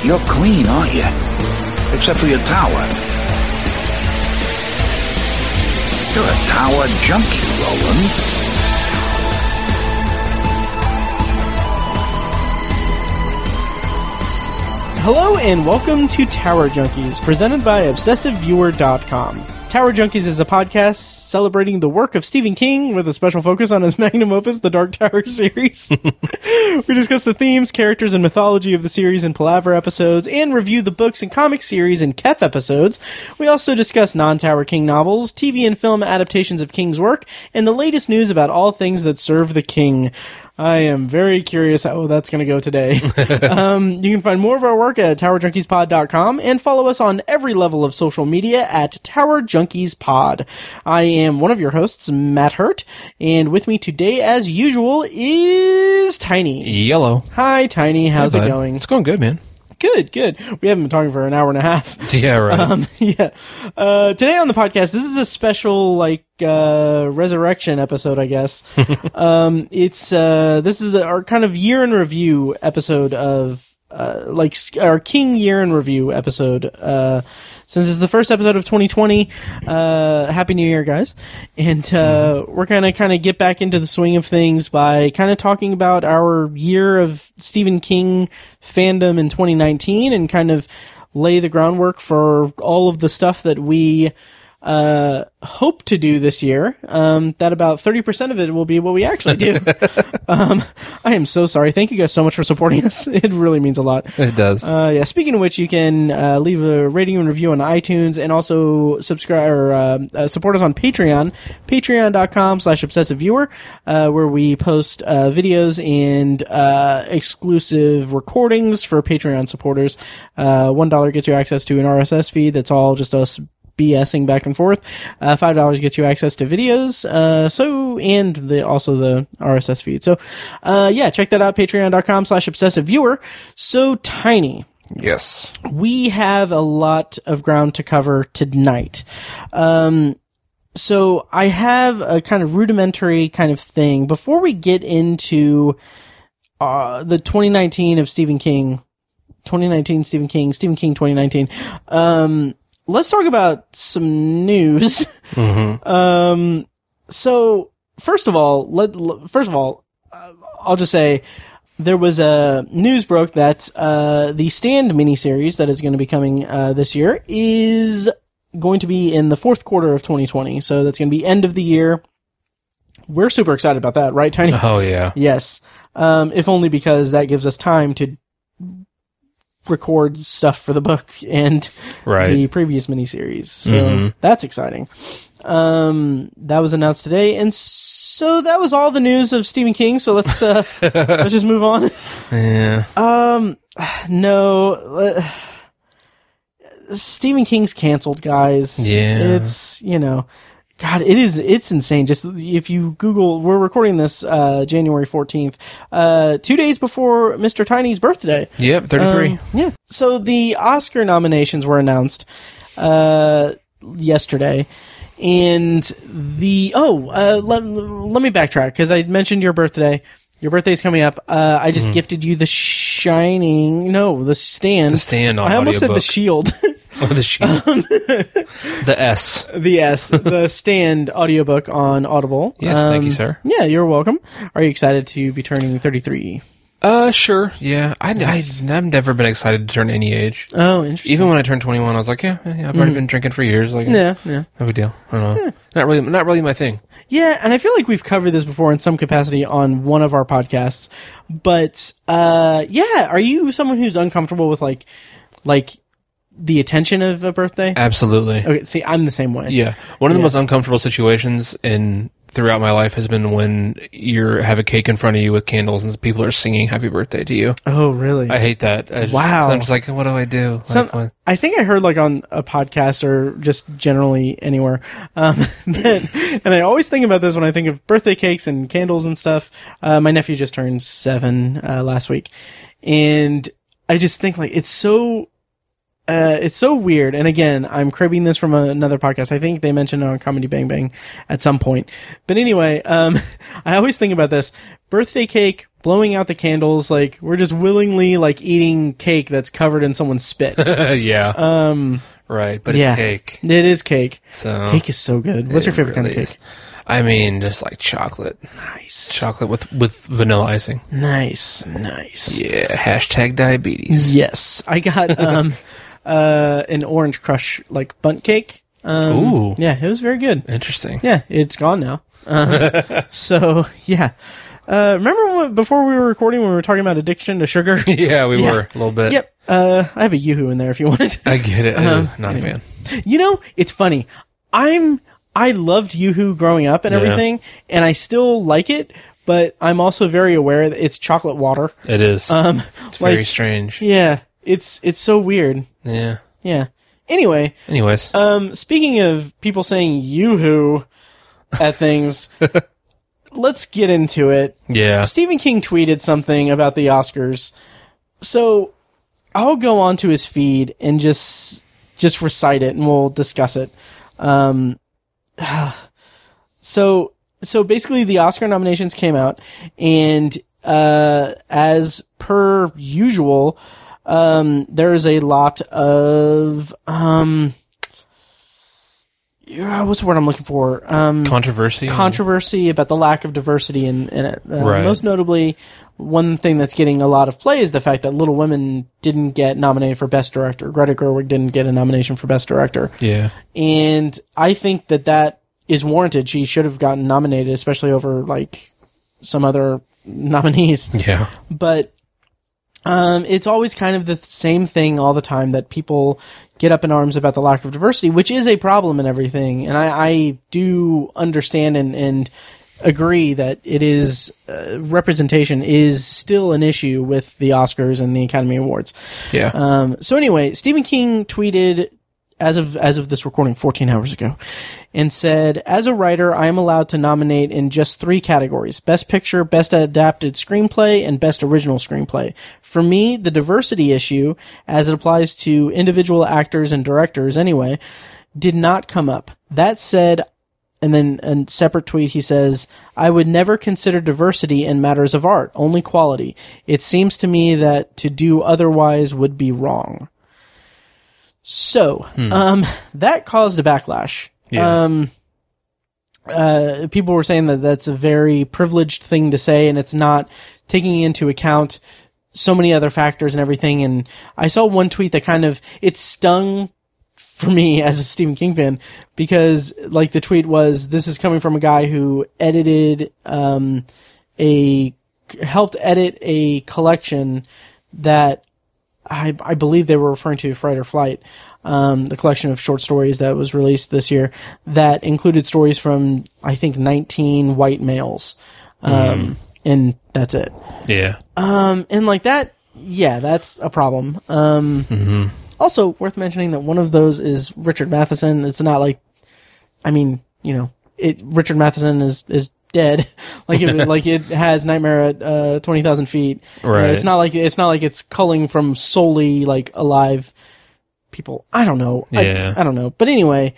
You're clean, aren't you? Except for your tower. You're a Tower Junkie, Roland. Hello and welcome to Tower Junkies, presented by ObsessiveViewer.com. Tower Junkies is a podcast celebrating the work of Stephen King with a special focus on his magnum opus, the Dark Tower series. We discuss the themes, characters, and mythology of the series in Palaver episodes, and review the books and comic series in Keth episodes. We also discuss non-Tower King novels, TV and film adaptations of King's work, and the latest news about all things that serve the King. I am very curious how that's going to go today. You can find more of our work at TowerJunkiesPod.com and follow us on every level of social media at Tower Junkies Pod. I am one of your hosts, Matt Hurt, and with me today, as usual, is Tiny. Yellow. Hi, Tiny. How's it going? It's going good, man. Good. We haven't been talking for an hour and a half. Yeah, right. Today on the podcast, this is a special, resurrection episode, I guess. This is our kind of year in review episode of, our King year in review episode, since it's the first episode of 2020, Happy New Year, guys. And, we're gonna kind of get back into the swing of things by kind of talking about our year of Stephen King fandom in 2019 and kind of lay the groundwork for all of the stuff that we, hope to do this year. That about 30% of it will be what we actually do. I am so sorry. Thank you guys so much for supporting us. It really means a lot. It does. Speaking of which, you can leave a rating and review on iTunes and also subscribe or support us on Patreon, patreon.com/obsessiveviewer, where we post videos and exclusive recordings for Patreon supporters. $1 gets you access to an RSS feed that's all just us BSing back and forth. $5 gets you access to videos, and also the RSS feed. So, check that out, patreon.com/obsessiveviewer. So, Tiny. Yes. We have a lot of ground to cover tonight. So I have a kind of rudimentary kind of thing. Before we get into, the 2019 of Stephen King, Stephen King 2019, let's talk about some news. Mm-hmm. So first of all, I'll just say there was a news broke that the Stand miniseries that is going to be coming this year is going to be in the fourth quarter of 2020. So that's going to be end of the year. We're super excited about that, right, Tiny? Oh yeah. Yes. If only because that gives us time to record stuff for the book and the previous miniseries. So that's exciting. That was announced today. And so that was all the news of Stephen King. So let's just move on. Yeah. No, Stephen King's canceled, guys. Yeah. It's, God, it's insane. Just if you Google, we're recording this, January 14th, 2 days before Mr. Tiny's birthday. Yep, 33. Yeah. So the Oscar nominations were announced, yesterday. And let me backtrack because I mentioned your birthday. Your birthday's coming up. I just gifted you the Stand. The Stand on I almost audiobook. said the Shield. Oh, the Shield. The S. The Stand audiobook on Audible. Yes, thank you, sir. Yeah, you're welcome. Are you excited to be turning 33? Sure, yeah. I've never been excited to turn any age. Oh, interesting. Even when I turned 21, I was like, I've already been drinking for years. Like, yeah. No big deal. I don't know. Yeah. Not really my thing. Yeah, and I feel like we've covered this before in some capacity on one of our podcasts. But, are you someone who's uncomfortable with, like, the attention of a birthday? Absolutely. Okay, see, I'm the same way. Yeah. One of the most uncomfortable situations throughout my life has been when you have a cake in front of you with candles and people are singing happy birthday to you. Oh, really? I hate that. Wow. I'm just like, what do I do? I think I heard on a podcast or just generally anywhere. And I always think about this when I think of birthday cakes and candles and stuff. My nephew just turned 7 last week. And I just think it's so weird. And again, I'm cribbing this from another podcast. I think they mentioned it on Comedy Bang Bang at some point. But anyway, I always think about this. Birthday cake blowing out the candles. Like, we're just willingly, like, eating cake that's covered in someone's spit. Yeah. Right, but it's cake. It is cake. So cake is so good. What's your favorite kind of cake? I mean, just like chocolate. Nice. Chocolate with vanilla icing. Nice. Yeah, hashtag diabetes. Yes. I got an Orange Crush, like, bundt cake. Ooh. Yeah, it was very good. Interesting. Yeah, it's gone now. So, yeah. Remember before we were recording when we were talking about addiction to sugar? Yeah, we were a little bit. Yep. I have a Yoo-Hoo in there if you want it. I get it. Not a fan. You know, it's funny. I loved Yoo-Hoo growing up and everything, and I still like it, but I'm also very aware that it's chocolate water. It is. It's very strange. Yeah. It's so weird. Yeah. Yeah. Anyways. Speaking of people saying Yoo-Hoo at things, let's get into it. Yeah. Stephen King tweeted something about the Oscars. So I'll go onto his feed and just recite it and we'll discuss it. So basically the Oscar nominations came out and, as per usual, there's a lot of, what's the word I'm looking for? Controversy about the lack of diversity in it. Right. Most notably, one thing that's getting a lot of play is the fact that Little Women didn't get nominated for Best Director. Greta Gerwig didn't get a nomination for Best Director. Yeah. And I think that is warranted. She should have gotten nominated, especially over, like, some other nominees. Yeah. But it's always kind of the same thing all the time that people get up in arms about the lack of diversity, which is a problem and everything. And I do understand and agree that it is representation is still an issue with the Oscars and the Academy Awards. Yeah. So anyway, Stephen King tweeted as of this recording 14 hours ago and said, "As a writer, I am allowed to nominate in just 3 categories: Best Picture, Best Adapted Screenplay, and Best Original Screenplay. For me, the diversity issue, as it applies to individual actors and directors anyway, did not come up. That said," and then a separate tweet he says, "I would never consider diversity in matters of art, only quality. It seems to me that to do otherwise would be wrong." So, that caused a backlash. Yeah. People were saying that that's a very privileged thing to say, and it's not taking into account so many other factors and everything. And I saw one tweet that it stung for me as a Stephen King fan, because, like, the tweet was, this is coming from a guy who helped edit a collection that I believe they were referring to Fright or Flight, the collection of short stories that was released this year that included stories from, I think, 19 white males. And that's it. Yeah. And like that, yeah, that's a problem. Also worth mentioning that one of those is Richard Matheson. It's not like, I mean, Richard Matheson is dead. It has Nightmare at 20,000 feet. Right. It's not like it's culling from solely, like, alive people. I don't know. Yeah. I don't know. But anyway,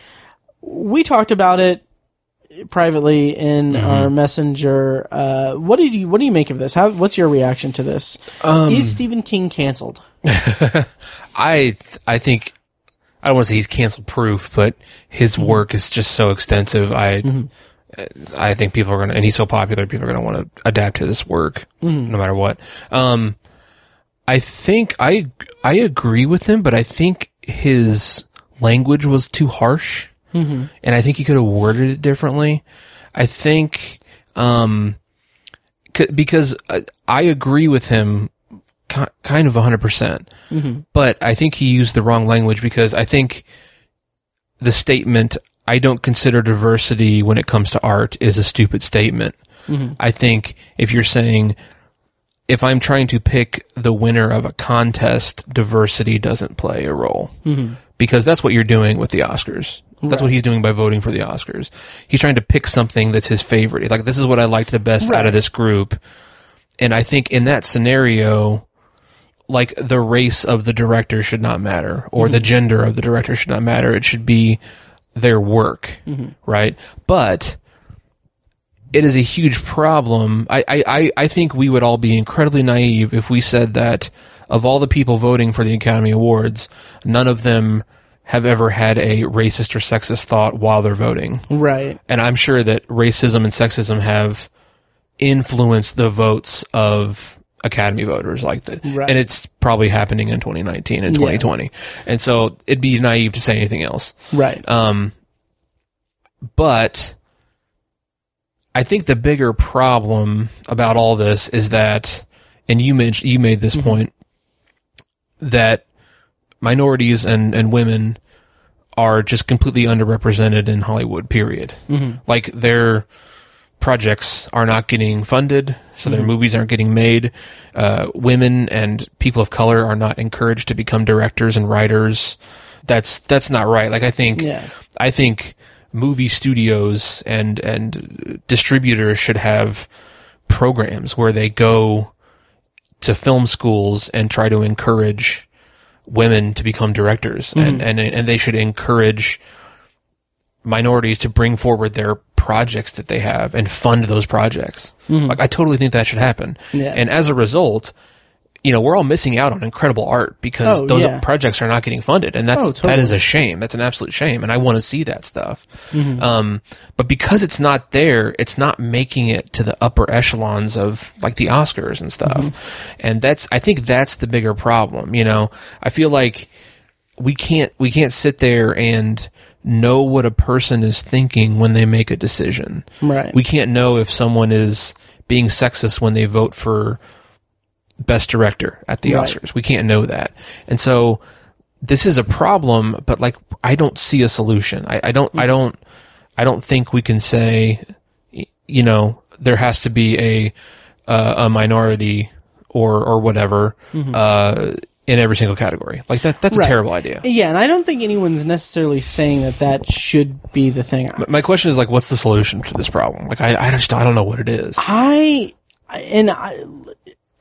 we talked about it privately in our messenger. What do you make of this? What's your reaction to this? Is Stephen King canceled? I think, I don't want to say he's cancel proof, but his work is just so extensive. I think people are going to, and he's so popular, people are going to want to adapt to this work no matter what. I think I agree with him, but I think his language was too harsh. And I think he could have worded it differently. I think, because I agree with him kind of 100%, but I think he used the wrong language, because I think the statement, "I don't consider diversity when it comes to art," is a stupid statement. I think if you're saying, if I'm trying to pick the winner of a contest, diversity doesn't play a role. Because that's what you're doing with the Oscars. That's what he's doing by voting for the Oscars. He's trying to pick something that's his favorite. Like, this is what I liked the best out of this group. And I think in that scenario, like, the race of the director should not matter, or the gender of the director should not matter. It should be their work, right? But it is a huge problem. I think we would all be incredibly naive if we said that of all the people voting for the Academy Awards, none of them have ever had a racist or sexist thought while they're voting. Right. And I'm sure that racism and sexism have influenced the votes of Academy voters like that. Right. And it's probably happening in 2019 and 2020. Yeah. And so it'd be naive to say anything else. Right. But I think the bigger problem about all this is that, and you made this point, that minorities and women are just completely underrepresented in Hollywood, period. Like, their projects are not getting funded, so their movies aren't getting made. Women and people of color are not encouraged to become directors and writers. That's not right. Like, I think movie studios and distributors should have programs where they go to film schools and try to encourage women to become directors, and they should encourage minorities to bring forward their projects that they have and fund those projects. Like, I totally think that should happen. Yeah. And as a result, we're all missing out on incredible art because those projects are not getting funded, and that is a shame. That's an absolute shame, and I want to see that stuff. But because it's not there, it's not making it to the upper echelons of, like, the Oscars and stuff. And I think that's the bigger problem. I feel like we can't sit there and know what a person is thinking when they make a decision. Right. We can't know if someone is being sexist when they vote for Best Director at the Oscars. We can't know that. And so this is a problem, but, like, I don't see a solution. I don't think we can say, there has to be a minority or whatever, in every single category. Like, that's a terrible idea. Yeah, and I don't think anyone's necessarily saying that should be the thing. My question is, like, what's the solution to this problem? Like, I don't know what it is.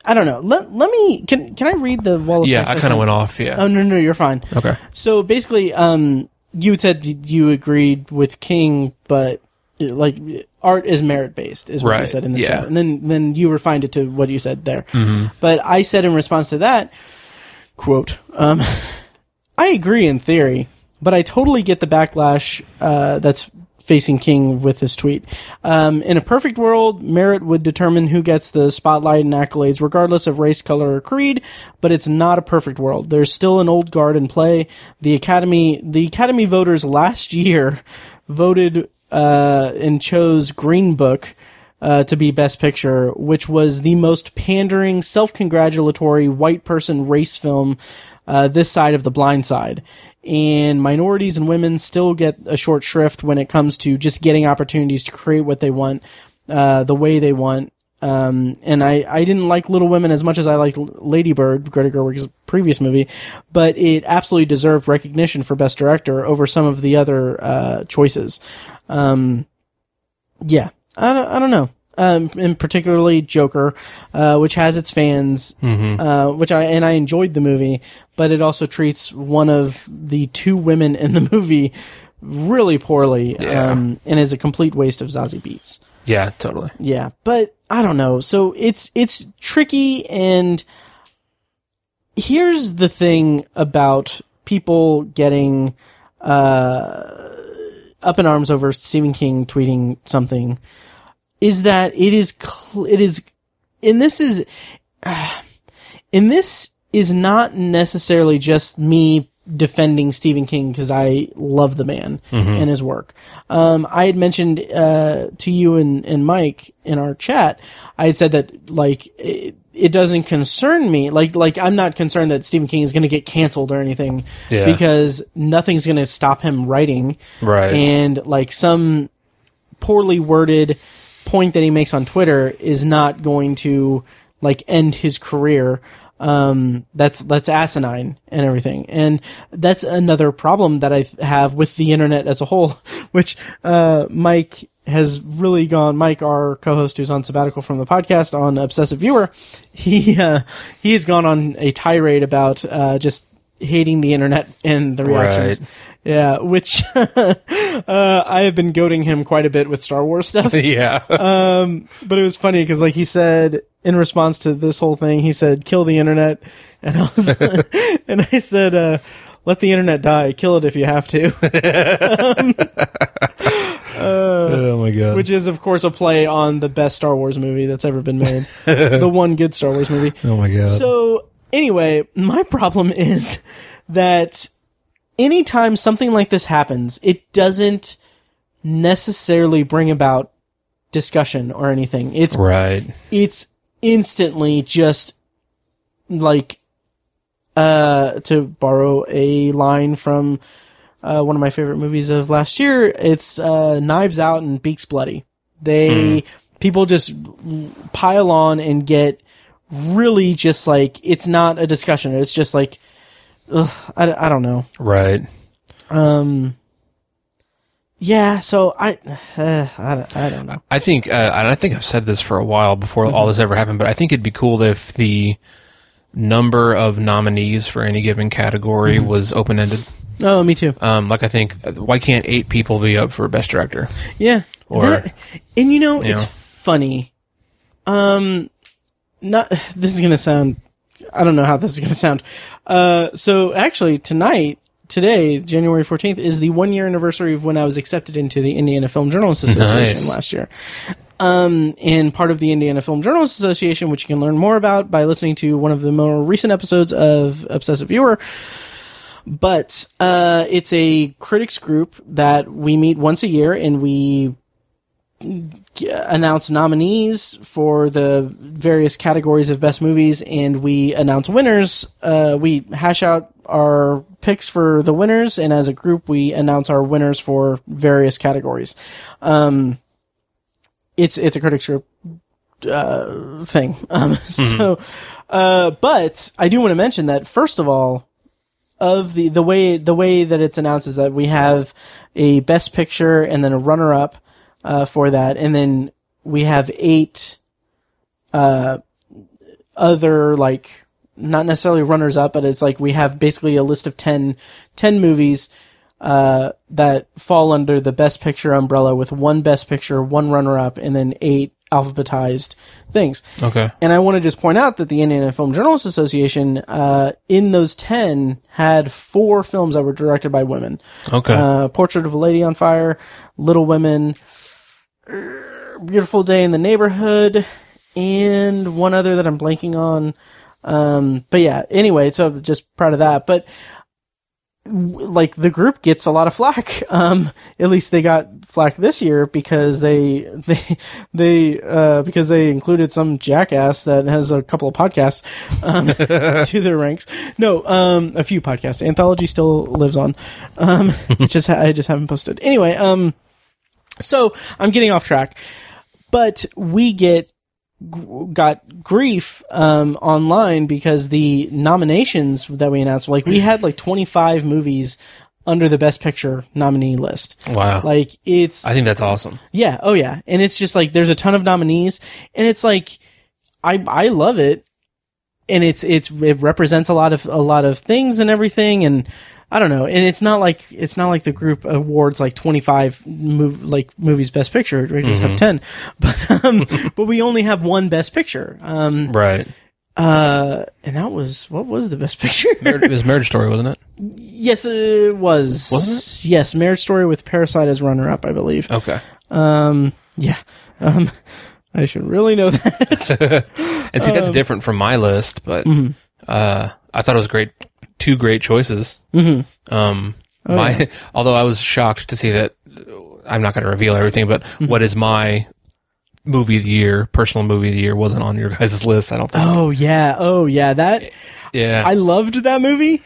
I don't know. Let me. Can I read the wall of text? Yeah, I kind of went off. Yeah. Oh no, you're fine. Okay. So basically, you had said you agreed with King, but, like, art is merit based, is what you said in the chat, and then you refined it to what you said there. But I said in response to that, quote, I agree in theory, but I totally get the backlash that's facing King with this tweet. In a perfect world, merit would determine who gets the spotlight and accolades, regardless of race, color, or creed, but it's not a perfect world. There's still an old guard in play. The Academy voters last year voted and chose Green Book to be Best Picture, which was the most pandering, self-congratulatory white person race film this side of The Blind Side. And minorities and women still get a short shrift when it comes to just getting opportunities to create what they want, the way they want. And I didn't like Little Women as much as I liked Lady Bird, Greta Gerwig's previous movie, but it absolutely deserved recognition for Best Director over some of the other choices. Yeah, I don't know. And particularly Joker, which has its fans, which I enjoyed the movie, but it also treats one of the two women in the movie really poorly, and is a complete waste of Zazie Beetz. Yeah, totally. Yeah, but I don't know. So it's tricky, and here's the thing about people getting up in arms over Stephen King tweeting something, is that this is not necessarily just me defending Stephen King because I love the man and his work. I had mentioned to you and Mike in our chat, I had said that, like, it doesn't concern me. Like I'm not concerned that Stephen King is going to get canceled or anything, because nothing's going to stop him writing. Right. And, like, some poorly worded point that he makes on Twitter is not going to, like, end his career. That's asinine and everything. And that's another problem that I have with the internet as a whole, which, Mike has really gone, Mike, our co-host who's on sabbatical from the podcast on Obsessive Viewer, he has gone on a tirade about, just hating the internet and the reactions. Right. Yeah, which I have been goading him quite a bit with Star Wars stuff. Yeah. But it was funny because, like, he said in response to this whole thing, he said, "Kill the internet," and I was, and I said, "Let the internet die. Kill it if you have to." Oh my god! Which is, of course, a play on the best Star Wars movie that's ever been made, the one good Star Wars movie. Oh my god! So anyway, my problem is that anytime something like this happens, it doesn't necessarily bring about discussion or anything. It's right. It's instantly just like, to borrow a line from one of my favorite movies of last year, it's Knives Out and Beaks Bloody. People just pile on and get really just like, it's not a discussion. It's just like, I don't know. Right. Yeah, so I don't know. I think, and I think I've said this for a while before all this ever happened, but I think it'd be cool if the number of nominees for any given category was open-ended. Oh, me too. Like I think, why can't 8 people be up for Best Director? Yeah. Or, and it's funny. This is gonna sound, I don't know how this is gonna sound. So actually today, January 14th, is the 1-year anniversary of when I was accepted into the Indiana Film Journalists Association last year. And part of the Indiana Film Journalists Association, which you can learn more about by listening to one of the more recent episodes of Obsessive Viewer. But it's a critics group that we meet once a year, and we announce nominees for the various categories of best movies, and we announce winners. We hash out our picks for the winners, and as a group, we announce our winners for various categories. It's a critics group thing. So, but I do want to mention that, first of all, of the way that it's announced is that we have a best picture and then a runner up for that, and then we have 8 other, like, not necessarily runners up, but it's like we have basically a list of 10 movies that fall under the best picture umbrella, with 1 best picture, 1 runner up, and then 8 alphabetized things. Okay. And I want to just point out that the Indiana Film Journalists Association, in those 10, had 4 films that were directed by women. Okay. Portrait of a Lady on Fire, Little Women, Beautiful Day in the Neighborhood, and one other that I'm blanking on. But yeah, anyway, so I'm just proud of that. But like, the group gets a lot of flack. At least they got flack this year because they included some jackass that has a couple of podcasts to their ranks. No, a few podcasts. Anthology still lives on. I just haven't posted. Anyway, so I'm getting off track, but we got grief online because the nominations that we announced, like, we had like 25 movies under the Best Picture nominee list. Wow. Like, I think that's awesome. Yeah. Oh yeah. And it's just like, there's a ton of nominees, and it's like, I love it. And it represents a lot of things and everything. And I don't know. And it's not like the group awards like 25 movies Best Picture. We just have 10, but we only have 1 Best Picture. Right. And that was, what was the Best Picture? It was Marriage Story, wasn't it? Yes, it was. Wasn't it? Yes, Marriage Story with Parasite as runner-up, I believe. Okay. Yeah. I should really know that. And see, that's different from my list, but I thought it was great. 2 great choices. Although I was shocked to see that, I'm not going to reveal everything, but what is my movie of the year, personal movie of the year, wasn't on your guys' list, I don't think. Oh yeah. Yeah. I loved that movie.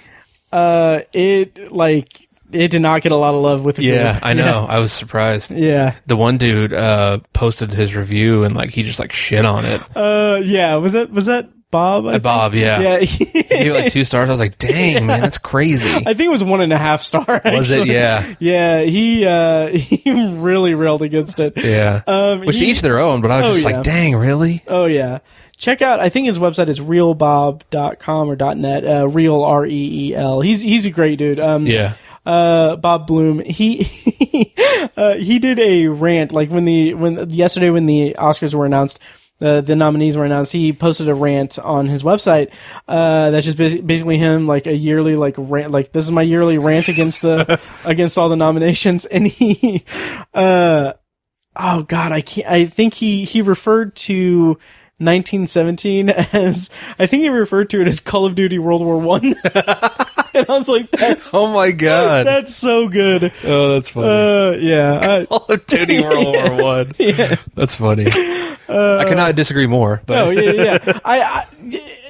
It did not get a lot of love with the group. Yeah, I know. Yeah. I was surprised. Yeah. The one dude posted his review and he just shit on it. Yeah. Was that Bob? Bob, yeah. Yeah. He gave it 2 stars. I was like, dang, man, that's crazy. I think it was 1.5 star. Actually. Was it? Yeah. Yeah. He really railed against it. Yeah. Which to each their own, but I was just like, dang, really? Oh yeah. check out, I think his website is realbob.com or .net, real R-E-E-L. He's a great dude. Bob Bloom, he did a rant, like yesterday when the Oscars were announced, the nominees were announced, he posted a rant on his website, that's just basically him, like a yearly, like rant, like this is my yearly rant against all the nominations, and he, oh god, I think he referred to 1917 as, I think he referred to it as Call of Duty World War One. And I was like, oh my god, that's so good. Oh, that's funny. Yeah. Call of Duty World War One. Yeah. That's funny. I cannot disagree more. But. Oh,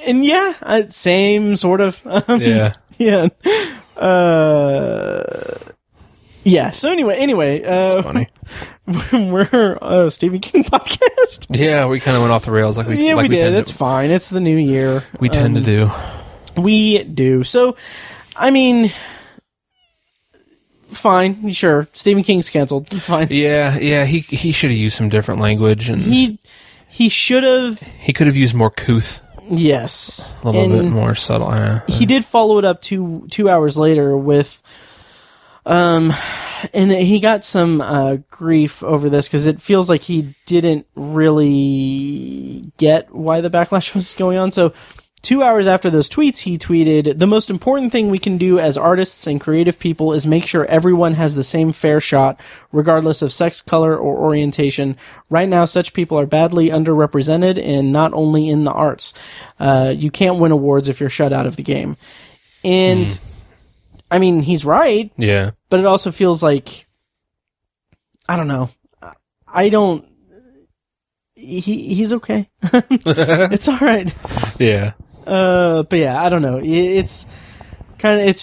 yeah. Same sort of. Yeah. Yeah. Yeah. So anyway, that's funny. We're a Stephen King podcast. Yeah, we kind of went off the rails like we did. That's fine. It's the new year. We tend to do. We do. So, I mean, fine, sure. Stephen King's canceled. Fine. Yeah. He should have used some different language, and he should have. He could have used more couth. Yes, a little bit more subtle. I know. He did follow it up 2 hours later with, and he got some grief over this because it feels like he didn't really get why the backlash was going on. So 2 hours after those tweets, he tweeted, "The most important thing we can do as artists and creative people is make sure everyone has the same fair shot, regardless of sex, color, or orientation. Right now, such people are badly underrepresented, and not only in the arts. You can't win awards if you're shut out of the game." And, I mean, he's right. Yeah. But it also feels like, I don't know. He's okay. It's alright. Yeah. But yeah, I don't know. It's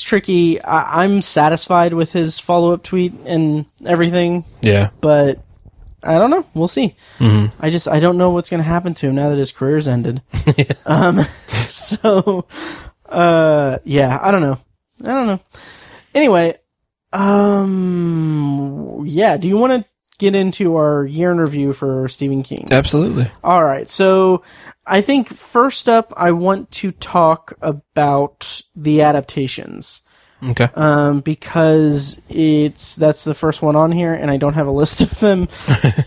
tricky. I'm satisfied with his follow-up tweet and everything. Yeah. But I don't know. We'll see. Mm-hmm. I don't know what's going to happen to him now that his career's ended. Yeah. So, yeah, I don't know. Anyway, yeah, do you want to get into our year in review for Stephen King? Absolutely. All right. So I think first up, I want to talk about the adaptations. Okay. Because that's the first one on here, and I don't have a list of them.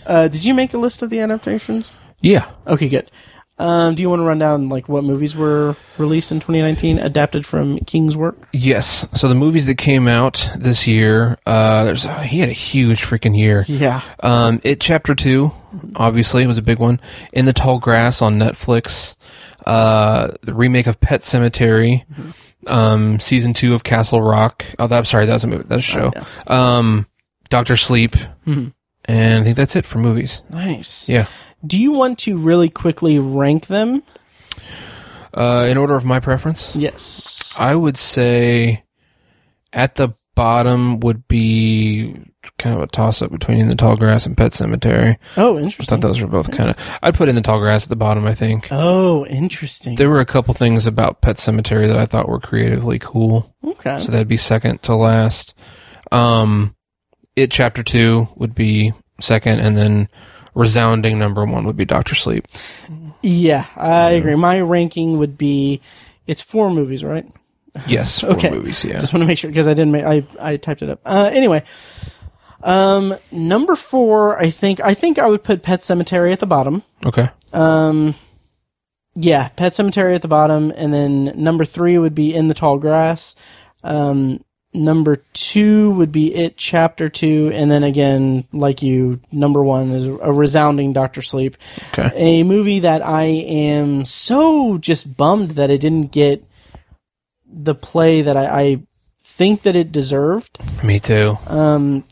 Did you make a list of the adaptations? Yeah. Okay, good. Do you want to run down like what movies were released in 2019, adapted from King's work? Yes. So the movies that came out this year, he had a huge freaking year. Yeah. It Chapter 2, obviously, was a big one. In the Tall Grass on Netflix. The remake of Pet Sematary. Season 2 of Castle Rock. Oh, that was a movie. That's a show. Yeah. Dr. Sleep. Mm-hmm. And I think that's it for movies. Nice. Yeah. Do you want to really quickly rank them? In order of my preference? Yes. I would say at the bottom would be kind of a toss-up between In the Tall Grass and Pet Sematary. Oh, interesting. I thought those were both kind of... I'd put In the Tall Grass at the bottom, I think. Oh, interesting. There were a couple things about Pet Sematary that I thought were creatively cool. Okay. So that'd be second to last. It Chapter 2 would be second, and then resounding number 1 would be Dr. Sleep. Yeah, I agree. My ranking would be, it's 4 movies, right? Yes, 4 movies, yeah. Just want to make sure, because I didn't I typed it up. Anyway, number 4, I think I would put Pet Sematary at the bottom. Okay. Yeah, Pet Sematary at the bottom, and then number 3 would be In the Tall Grass. Number 2 would be It Chapter 2, and then again, like you, number 1 is a resounding Dr. Sleep. Okay. A movie that I am so just bummed that it didn't get the play that I think that it deserved. Me too.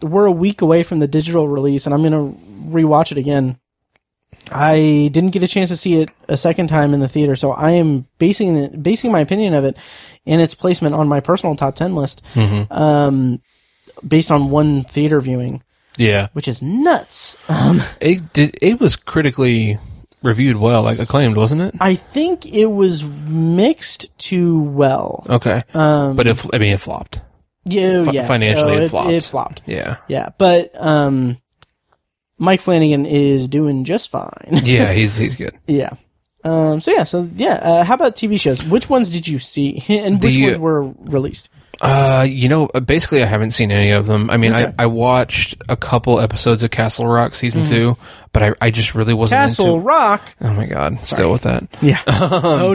We're a week away from the digital release, and I'm going to rewatch it again. I didn't get a chance to see it a second time in the theater, so I am basing my opinion of it and its placement on my personal top 10 list, based on one theater viewing. Yeah, which is nuts. It was critically reviewed well, like acclaimed, wasn't it? I think it was mixed to well. Okay, but it flopped. Yeah, financially, it flopped. It flopped. Yeah, but Mike Flanagan is doing just fine. Yeah, he's good. Yeah. How about TV shows? Which ones did you see, and which ones were released? Basically I haven't seen any of them. I mean, Okay. I watched a couple episodes of Castle Rock season 2, but I just really wasn't Castle into Rock. Oh my god, still with that. Yeah.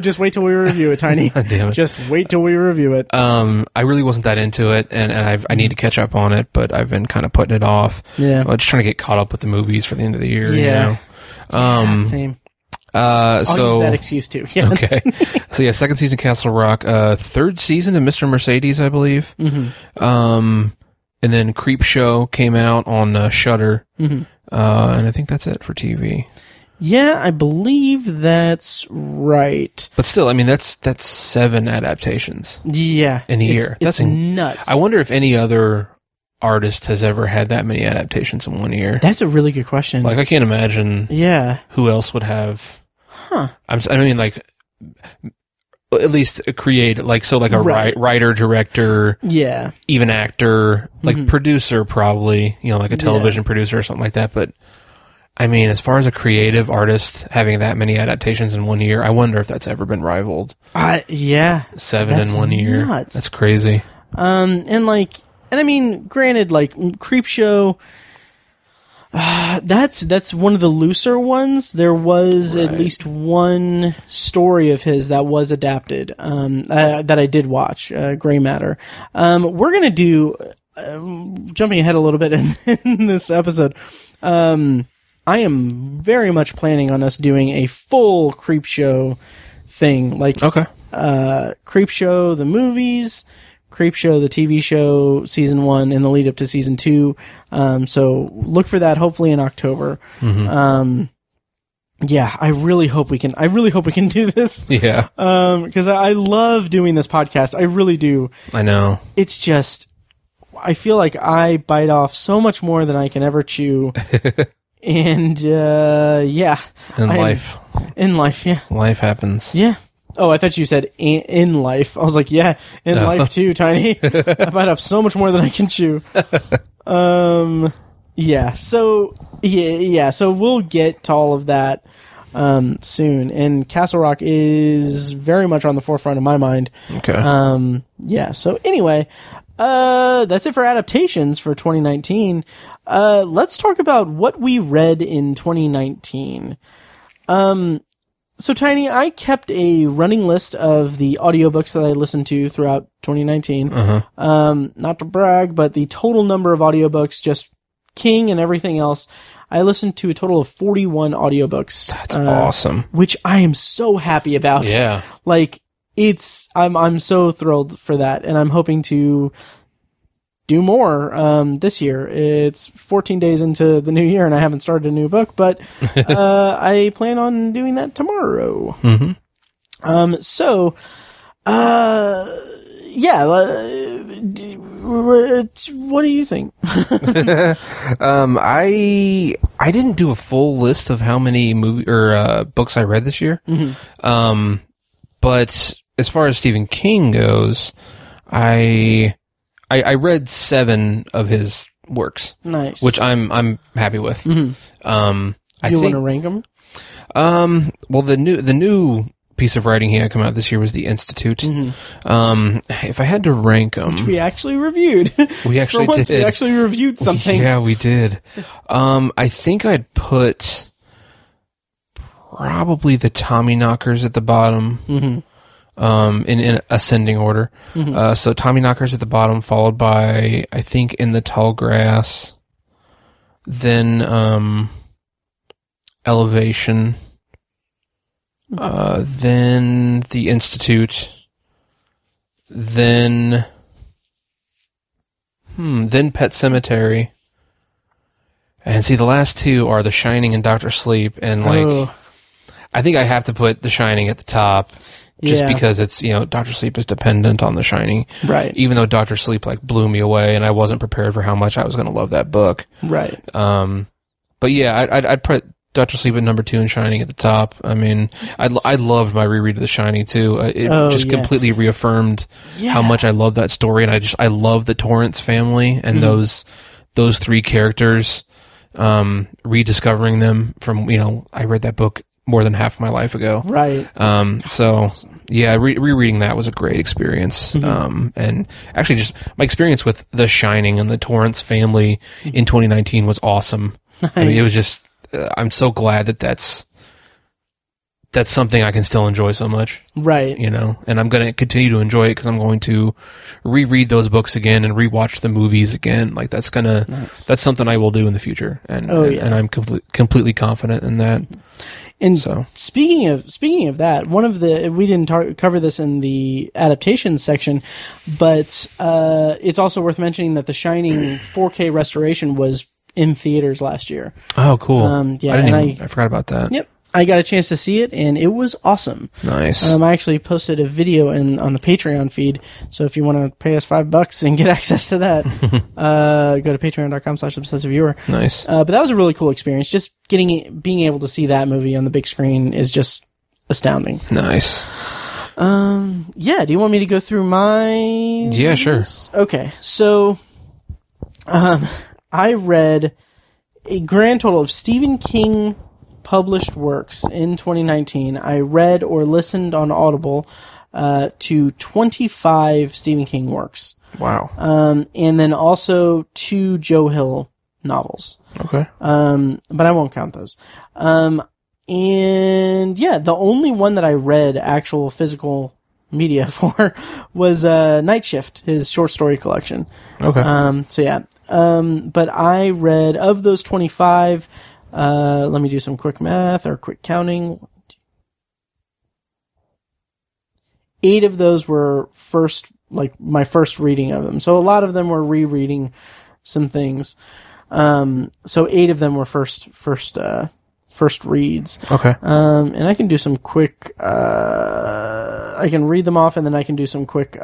Just wait till we review it, Tiny. Damn it. Just wait till we review it. I really wasn't that into it, and I need to catch up on it, but I've been kind of putting it off. Yeah. Just trying to get caught up with the movies for the end of the year. Yeah. You know? Same. I'll use that excuse too. Yeah. Okay. So yeah, second season Castle Rock, third season of Mr. Mercedes, I believe. Mm-hmm. And then Creep Show came out on Shudder. Mm-hmm. And I think that's it for TV. Yeah, I believe that's right. But still, I mean, that's 7 adaptations. Yeah. In a year. That's nuts. I wonder if any other artist has ever had that many adaptations in one year. That's a really good question. Like, I can't imagine who else would have. Huh. I mean, like, at least create, like, so, like, a writer, director, even actor, like, producer, probably, you know, like a television producer or something like that. But, I mean, as far as a creative artist having that many adaptations in one year, I wonder if that's ever been rivaled. 7 in 1 year. Nuts. That's crazy. And I mean, granted, like Creep Show, that's one of the looser ones. There was at least one story of his that was adapted, that I did watch, Gray Matter. We're gonna do, jumping ahead a little bit in this episode, I am very much planning on us doing a full Creep Show thing, like, Creep Show, the movies, Creep Show, the TV show, season 1, and the lead up to season 2. So look for that hopefully in October. Mm-hmm. I really hope we can do this. Yeah. Because I love doing this podcast. I really do. I know. It's just, I feel like I bite off so much more than I can ever chew. And, life. In life, yeah. Life happens. Yeah. Oh, I thought you said in life. I was like, in life too, Tiny. I might have so much more than I can chew. So we'll get to all of that soon. And Castle Rock is very much on the forefront of my mind. Okay. So anyway, that's it for adaptations for 2019. Let's talk about what we read in 2019. So, Tiny, I kept a running list of the audiobooks that I listened to throughout 2019. Not to brag, but the total number of audiobooks, just King and everything else, I listened to a total of 41 audiobooks. That's awesome. Which I am so happy about. Yeah. Like, I'm so thrilled for that, and I'm hoping to do more this year. It's 14 days into the new year, and I haven't started a new book, but I plan on doing that tomorrow. Mm-hmm. What do you think? I didn't do a full list of how many books I read this year. Mm-hmm. But as far as Stephen King goes, I read 7 of his works. Nice. Which I'm happy with. Mm-hmm. You want to rank them? Well, the new piece of writing he had come out this year was The Institute. Mm-hmm. If I had to rank them, which we actually reviewed. We actually did. We actually reviewed something. Yeah, we did. I think I'd put probably the Tommyknockers at the bottom. Mm-hmm. In ascending order. Mm-hmm. So Tommyknockers at the bottom, followed by, I think, In the Tall Grass, then Elevation, then The Institute, then Pet Sematary, and see, the last 2 are The Shining and Dr. Sleep, and I think I have to put The Shining at the top. Just because it's, Dr. Sleep is dependent on The Shining. Right. Even though Dr. Sleep, blew me away and I wasn't prepared for how much I was going to love that book. Right. But yeah, I'd put Dr. Sleep at number 2 and Shining at the top. I mean, I loved my reread of The Shining too. It completely reaffirmed how much I love that story, and I love the Torrance family and those 3 characters, rediscovering them from, I read that book more than half my life ago. Right. So awesome. yeah, rereading that was a great experience. And actually just my experience with The Shining and the Torrance family in 2019 was awesome. Nice. I mean, it was just, I'm so glad that that's something I can still enjoy so much. Right. You know, and I'm going to continue to enjoy it because I'm going to reread those books again and rewatch the movies again. Like that's something I will do in the future. And I'm completely confident in that. And so, speaking of that, one of we didn't cover this in the adaptations section, but it's also worth mentioning that the Shining 4K restoration was in theaters last year. Oh, cool. I forgot about that. Yep. I got a chance to see it, and it was awesome. Nice. I actually posted a video on the Patreon feed, so if you want to pay us $5 and get access to that, go to patreon.com/obsessiveviewer. Nice. But that was a really cool experience. Just being able to see that movie on the big screen is just astounding. Nice. Yeah, do you want me to go through my... Yeah, sure. Okay, so I read a grand total of Stephen King published works in 2019. I read or listened on Audible to 25 Stephen King works. Wow. And then also 2 Joe Hill novels. Okay. But I won't count those. And yeah, the only one that I read actual physical media for was Night Shift, his short story collection. Okay. So yeah. But I read, of those 25, let me do some quick math or quick counting. 8 of those were my first reading of them. So a lot of them were rereading some things. So 8 of them were first reads. Okay. And I can do some quick, I can read them off and then I can do some quick,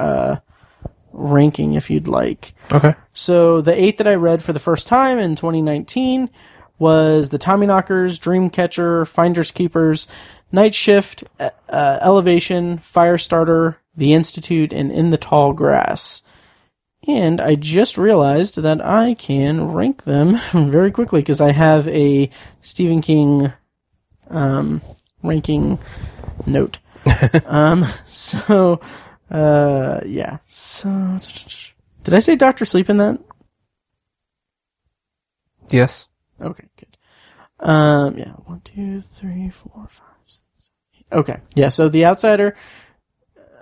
ranking if you'd like. Okay. So the 8 that I read for the first time in 2019 was the Tommyknockers, Dreamcatcher, Finders Keepers, Night Shift, Elevation, Firestarter, The Institute, and In the Tall Grass. And I just realized that I can rank them very quickly because I have a Stephen King ranking note. Yeah. So, did I say Dr. Sleep in that? Yes. Okay, good. Yeah, 1, 2, 3, 4, 5, 6, 7, 8. Okay, yeah. So The Outsider.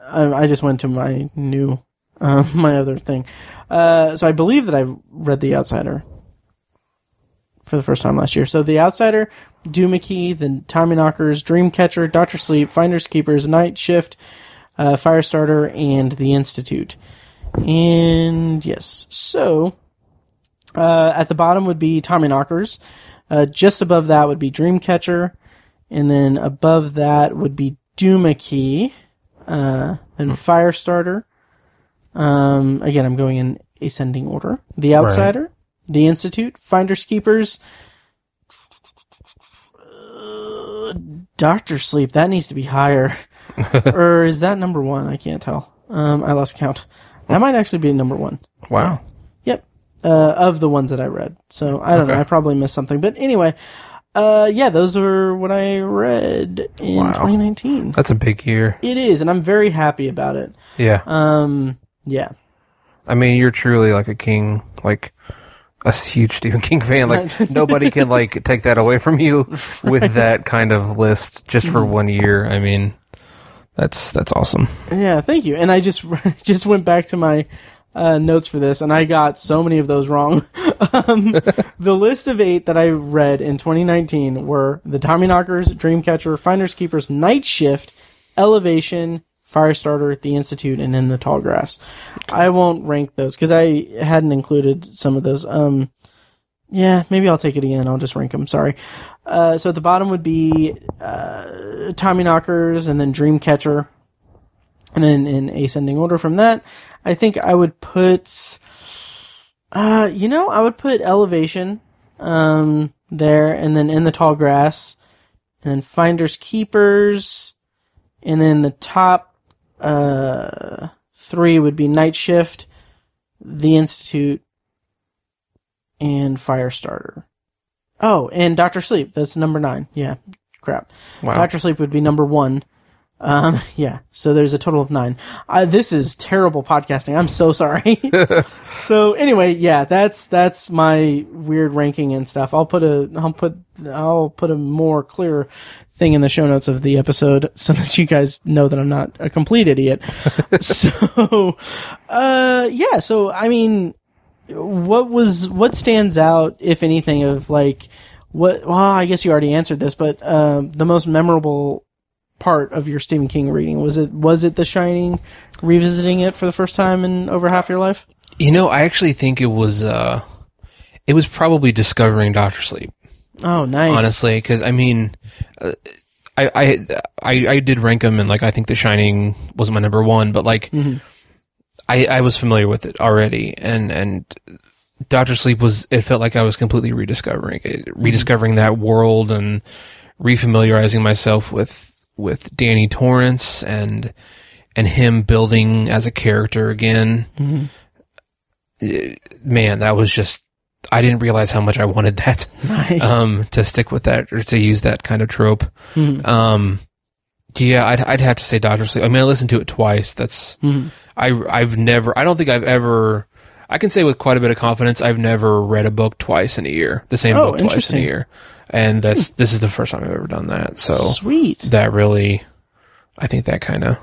I just went to my new, my other thing. So I believe that I read The Outsider for the first time last year. So The Outsider, Doomickey, the Tommyknockers, Dreamcatcher, Dr. Sleep, Finders Keepers, Night Shift, Firestarter, and The Institute. And yes, so at the bottom would be Tommyknockers. Just above that would be Dreamcatcher, and then above that would be Doomickey, then Firestarter. Again, I'm going in ascending order. The Outsider, right. The Institute, Finders Keepers, Dr. Sleep. That needs to be higher. Or is that number 1? I can't tell. I lost count. That might actually be number 1. Wow. Yep. Of the ones that I read. So I don't know. I probably missed something. But anyway, yeah, those are what I read in 2019. That's a big year. It is, and I'm very happy about it. Yeah. Yeah. I mean, you're truly like a King, like a huge Stephen King fan. Like nobody can like take that away from you with that kind of list just for 1 year. I mean, that's awesome. Yeah, thank you. And I just went back to my notes for this, and I got so many of those wrong. The list of 8 that I read in 2019 were the Tommyknockers, Dreamcatcher, Finders Keepers, Night Shift, Elevation, Firestarter, The Institute, and In the Tall Grass. Okay. I won't rank those because I hadn't included some of those. Yeah, maybe I'll take it again. I'll just rank them. Sorry. So at the bottom would be Tommyknockers, and then Dreamcatcher, and then in ascending order from that, I think I would put, I would put Elevation there, and then In the Tall Grass, and then Finders Keepers, and then the top 3 would be Night Shift, The Institute, and Firestarter. Oh, and Dr. Sleep. That's number 9. Yeah. crap. Wow. Dr. Sleep would be number 1. Yeah, so there's a total of 9. This is terrible podcasting. I'm so sorry. So anyway, yeah, that's my weird ranking and stuff. I'll put a more clear thing in the show notes of the episode so that you guys know that I'm not a complete idiot. So, yeah, so I mean, what stands out, if anything, of like well, I guess you already answered this, but the most memorable part of your Stephen King reading, was it The Shining, revisiting it for the first time in over half your life? I actually think it was probably discovering Dr. Sleep. Oh, nice. Honestly, because I mean, I did rank them, and like I think The Shining was my number 1, but like I was familiar with it already, and Dr. Sleep it felt like I was completely rediscovering that world and refamiliarizing myself with Danny Torrance and him building as a character again. Man, that was just, I didn't realize how much I wanted that. Nice. To stick with that, or to use that kind of trope. Yeah, I'd have to say Dr. Sleep. I mean, I listened to it twice. That's, I don't think I've ever, I can say with quite a bit of confidence, I've never read a book twice in a year. The same book twice in a year. And this is the first time I've ever done that. So sweet. That really, I think that kind of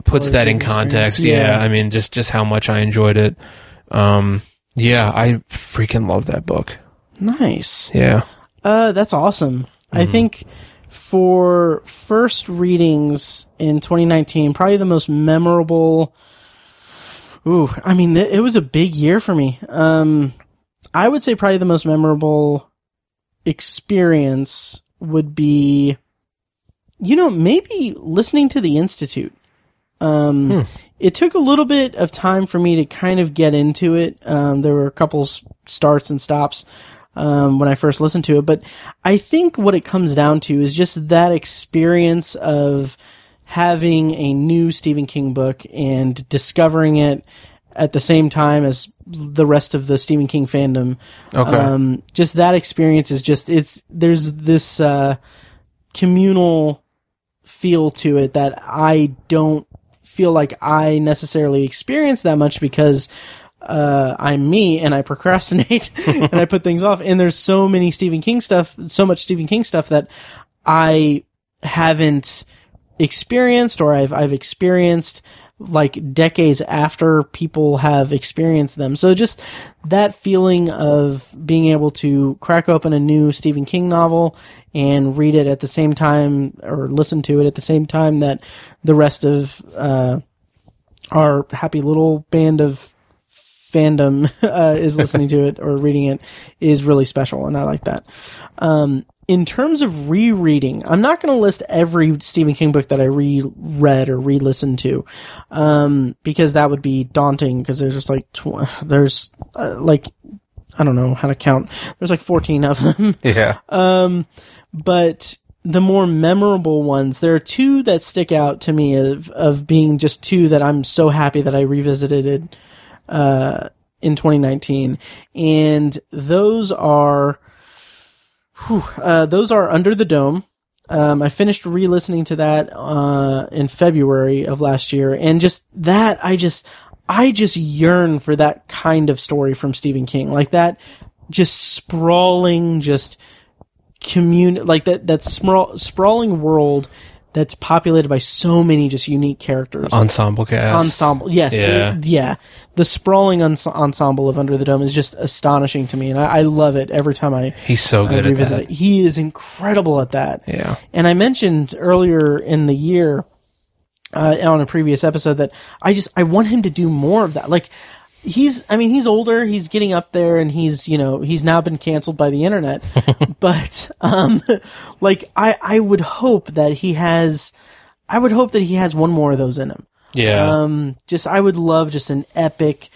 puts that in context. Yeah. I mean, just how much I enjoyed it. Yeah, I freaking love that book. Nice. Yeah. That's awesome. I think for first readings in 2019, probably the most memorable. I mean, it was a big year for me. I would say probably the most memorable experience would be, maybe listening to The Institute. It took a little bit of time for me to kind of get into it. There were a couple starts and stops when I first listened to it, but I think what it comes down to is just that experience of having a new Stephen King book and discovering it at the same time as the rest of the Stephen King fandom. Okay. Just that experience is just, there's this communal feel to it that I don't feel like I necessarily experience that much because I'm me and I procrastinate and I put things off. And there's so much Stephen King stuff that I haven't experienced, or I've experienced like decades after people have experienced them. So just that feeling of being able to crack open a new Stephen King novel and read it at the same time, or listen to it at the same time that the rest of our happy little band of fandom is listening to it or reading it, is really special, and I like that. In terms of rereading, I'm not going to list every Stephen King book that I reread or re-listened to, because that would be daunting, because there's just like, I don't know how to count. There's like 14 of them. Yeah. But the more memorable ones, there are two that stick out to me of being just two that I'm so happy that I revisited it, in 2019. And those are Under the Dome. I finished re-listening to that in February of last year, and just that I just yearn for that kind of story from Stephen King, like that, just sprawling, just like that sprawling world that's populated by so many just unique characters. Ensemble cast. Yes. Yeah. The sprawling ensemble of Under the Dome is just astonishing to me, and I love it every time He's so good at that. He is incredible at that. Yeah. And I mentioned earlier in the year, on a previous episode, that I want him to do more of that. Like, he's older, he's getting up there, and he's now been canceled by the internet. But, like, I would hope that he has one more of those in him. Yeah. I would love just an epic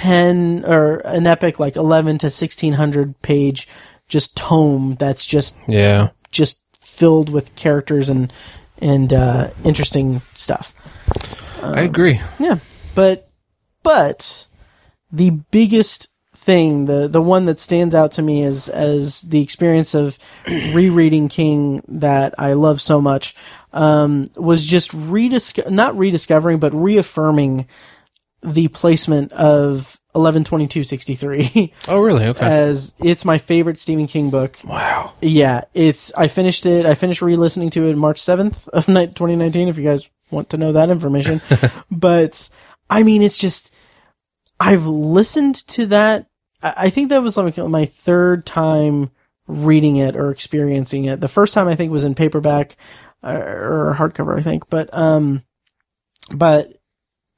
11 to 1600 page just tome that's just filled with characters and interesting stuff. I agree. Yeah. But the biggest thing, the one that stands out to me as the experience of rereading King that I love so much, was just not rediscovering, but reaffirming the placement of 11/22/63. Oh, really? Okay. As it's my favorite Stephen King book. Wow. Yeah, I finished it. I finished re-listening to it March 7th of 2019, if you guys want to know that information. But, I mean, it's just, I've listened to that. I think that was like my third time reading it or experiencing it. The first time I think was in paperback or hardcover, I think. But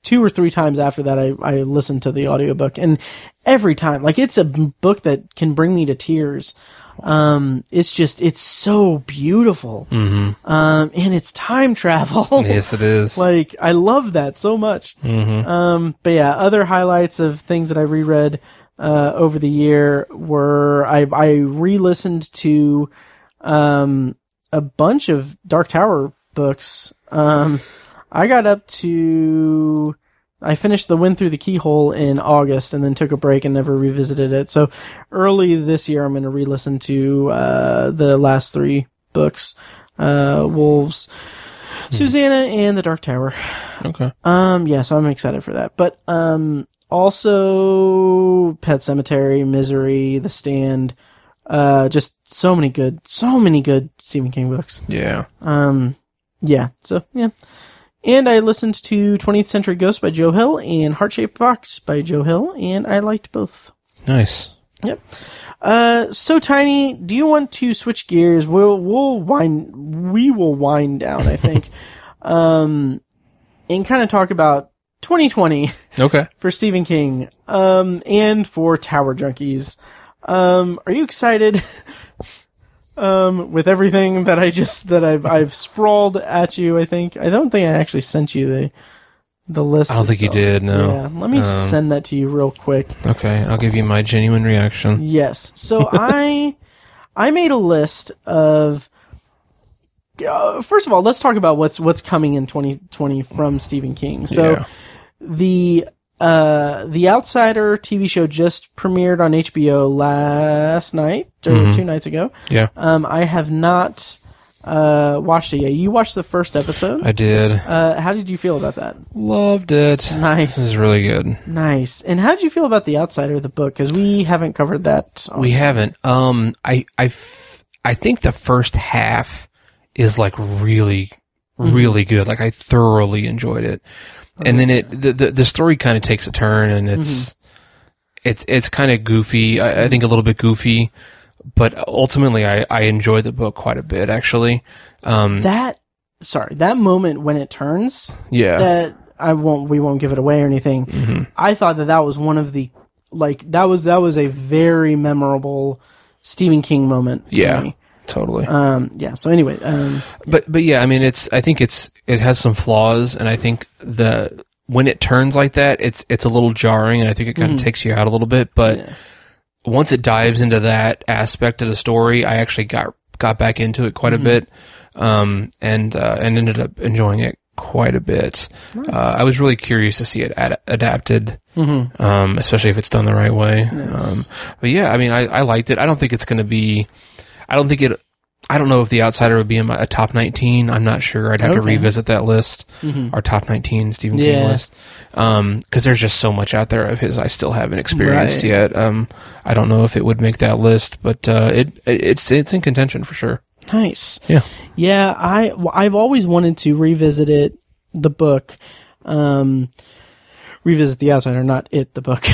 2 or 3 times after that, I listened to the audiobook, and every time, like, it's a book that can bring me to tears. It's so beautiful. And it's time travel. Yes, it is. Like, I love that so much. But yeah, other highlights of things that I reread, over the year were, I re-listened to, a bunch of Dark Tower books. I got up to, I finished The Wind Through the Keyhole in August and then took a break and never revisited it. So early this year, I'm going to re-listen to, the last 3 books, Wolves, Susanna, and The Dark Tower. Okay. Yeah, so I'm excited for that. But, also Pet Sematary, Misery, The Stand, just so many good Stephen King books. Yeah. Yeah, so, yeah. And I listened to 20th Century Ghost by Joe Hill and Heart-Shaped Box by Joe Hill, and I liked both. Nice. Yep. So Tiny, do you want to switch gears? We will wind down, I think, and kind of talk about 2020. Okay. For Stephen King, and for Tower Junkies. Are you excited? With everything that I've sprawled at you, I think. I don't think I actually sent you the list. I don't think you did, no. Yeah, let me send that to you real quick. Okay, I'll give you my genuine reaction. Yes. So I made a list of, first of all, let's talk about what's coming in 2020 from Stephen King. So the Outsider TV show just premiered on HBO last night, or 2 nights ago. Yeah. I have not watched it yet. You watched the first episode? I did. How did you feel about that? Loved it. Nice. This is really good. Nice. And how did you feel about The Outsider, the book? Because we haven't covered that. We haven't. I think the first half is like really, really good. Like, I thoroughly enjoyed it. And then the story kind of takes a turn, and it's kind of goofy. I think a little bit goofy, but ultimately I enjoyed the book quite a bit, actually. That moment when it turns, that we won't give it away or anything. I thought that was one of the, like, that was a very memorable Stephen King moment for me. Totally. So anyway, but yeah, I mean, I think it has some flaws, and I think when it turns like that, it's a little jarring, and I think it kind of takes you out a little bit, but once it dives into that aspect of the story, I actually got back into it quite a bit, and ended up enjoying it quite a bit. Nice. I was really curious to see it adapted, especially if it's done the right way. Nice. But yeah, I mean, I liked it. I don't think it's going to be, I don't know if The Outsider would be in a top 19. I'm not sure. I'd have to revisit that list, our top 19 Stephen King list. Cause there's just so much out there of his I still haven't experienced yet. I don't know if it would make that list, but, it's in contention for sure. Nice. Yeah. Yeah. I've always wanted to revisit the book, revisit The Outsider, not the book,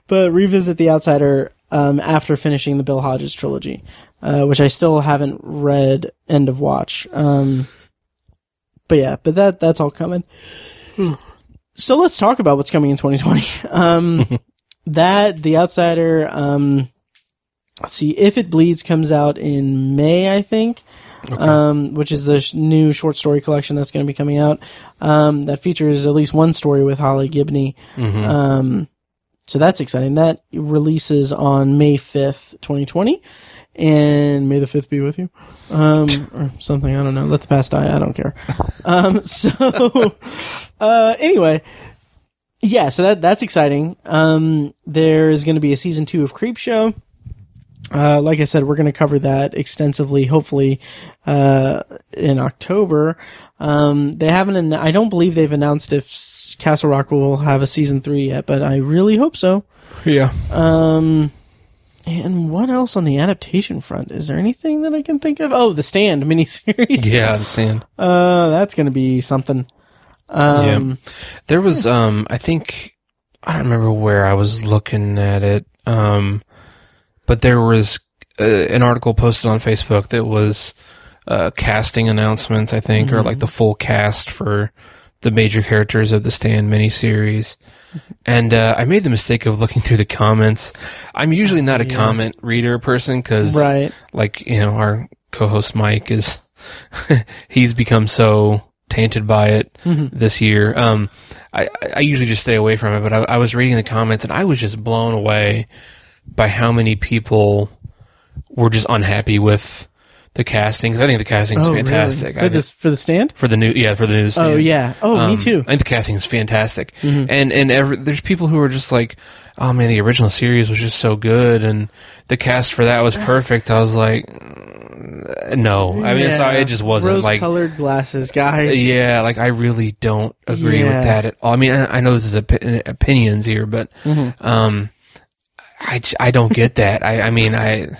but revisit The Outsider, after finishing the Bill Hodges trilogy, which I still haven't read end of watch. But that's all coming. So let's talk about what's coming in 2020. The Outsider, let's see, If It Bleeds comes out in May, I think. Which is the new short story collection that's going to be coming out. That features at least one story with Holly Gibney. So that's exciting. That releases on May 5th, 2020. And may the 5th be with you. Or something, I don't know. Let the past die, I don't care. Anyway, Yeah, so that's exciting. There is going to be a season 2 of Creepshow. Like I said, we're going to cover that extensively, hopefully, in October. They haven't, I don't believe they've announced if Castle Rock will have a season 3 yet, but I really hope so. Yeah. And what else on the adaptation front? Is there anything that I can think of? Oh, the Stand miniseries. Yeah, the Stand. That's going to be something. Yeah. There was, I think, I don't remember where I was looking at it, but there was an article posted on Facebook that was casting announcements, I think, or like the full cast for the major characters of the Stand miniseries. And I made the mistake of looking through the comments. I'm usually not a comment reader person because, like, you know, our co-host Mike is, he's become so tainted by it this year. I usually just stay away from it, but I was reading the comments and I was just blown away by how many people were just unhappy with the casting, because I think the casting is fantastic. Really? For the Stand? For the new Stand. Oh, yeah. Oh, me too. I think the casting is fantastic. And there's people who are just like, oh man, the original series was just so good, and the cast for that was perfect. I was like, no. I mean, sorry, it just wasn't. Rose-colored glasses, guys. Yeah, like I really don't agree with that at all. I mean, I know this is opinions here, but I don't get that. I mean,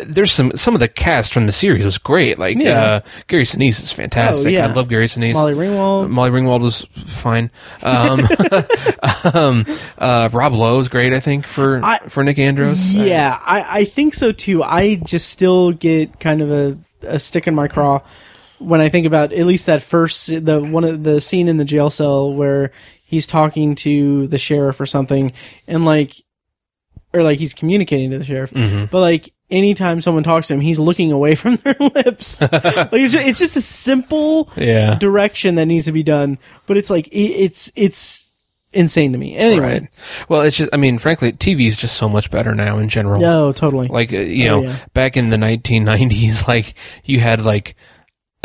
there's some of the cast from the series was great. Like, Gary Sinise is fantastic. Oh, yeah. I love Gary Sinise. Molly Ringwald was fine. Rob Lowe is great, I think, for Nick Andros. Yeah, I think so too. I just still get kind of a stick in my craw when I think about at least that first, the scene in the jail cell where he's talking to the sheriff or something, and or he's communicating to the sheriff, but anytime someone talks to him, he's looking away from their lips. It's just a simple direction that needs to be done, but it's it's insane to me. Anyway. Right. Well, it's just, I mean, frankly, TV is just so much better now in general. No, totally. Back in the 1990s, you had a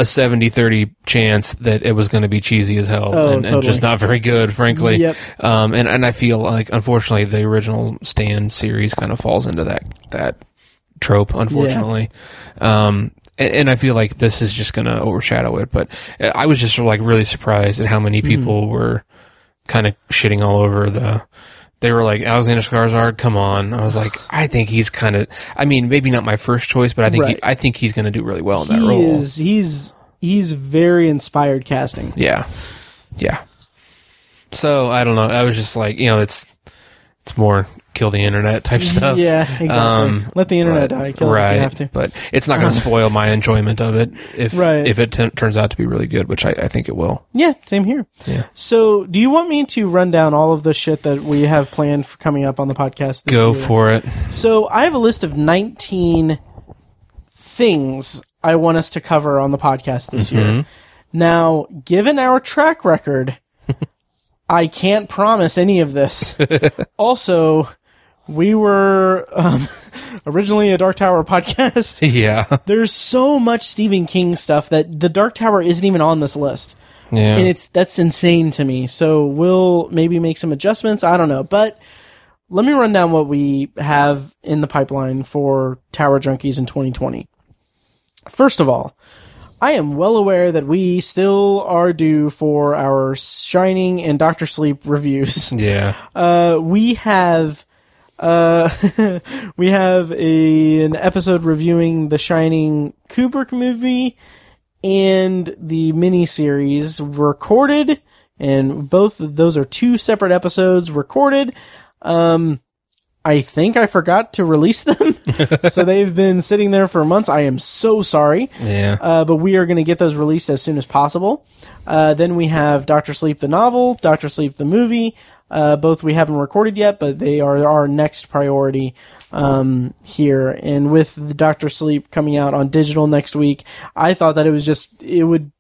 70-30 chance that it was going to be cheesy as hell and just not very good, frankly. Yep. And I feel like, unfortunately, the original Stand series kind of falls into that trope, unfortunately. And I feel like this is just going to overshadow it. But I was just really surprised at how many people were kind of shitting all over they were like, Alexander Skarsgård, come on. I was like, I think he's kind of, I mean, maybe not my first choice, but I think he's going to do really well in that role. He's very inspired casting. Yeah. Yeah. So, I don't know. I was just like, it's more kill the internet type stuff. Yeah, exactly. Let the internet die. Kill it if you have to. But it's not going to spoil my enjoyment of it if it turns out to be really good, which I think it will. Yeah, same here. Yeah. So, do you want me to run down all of the shit that we have planned for coming up on the podcast this year? Go for it. So, I have a list of 19 things I want us to cover on the podcast this year. Now, given our track record, I can't promise any of this. Also, we were originally a Dark Tower podcast. Yeah. There's so much Stephen King stuff that the Dark Tower isn't even on this list. Yeah. And that's insane to me. So we'll maybe make some adjustments. I don't know. But let me run down what we have in the pipeline for Tower Junkies in 2020. First of all, I am well aware that we still are due for our Shining and Dr. Sleep reviews. Yeah. We have an episode reviewing the Shining Kubrick movie and the miniseries recorded, and both of those are 2 separate episodes recorded. I think I forgot to release them, so they've been sitting there for months. I am so sorry. Yeah. But we are going to get those released as soon as possible. Then we have Dr. Sleep the novel, Dr. Sleep the movie. Both we haven't recorded yet, but they are our next priority here. And with the Dr. Sleep coming out on digital next week, I thought that it would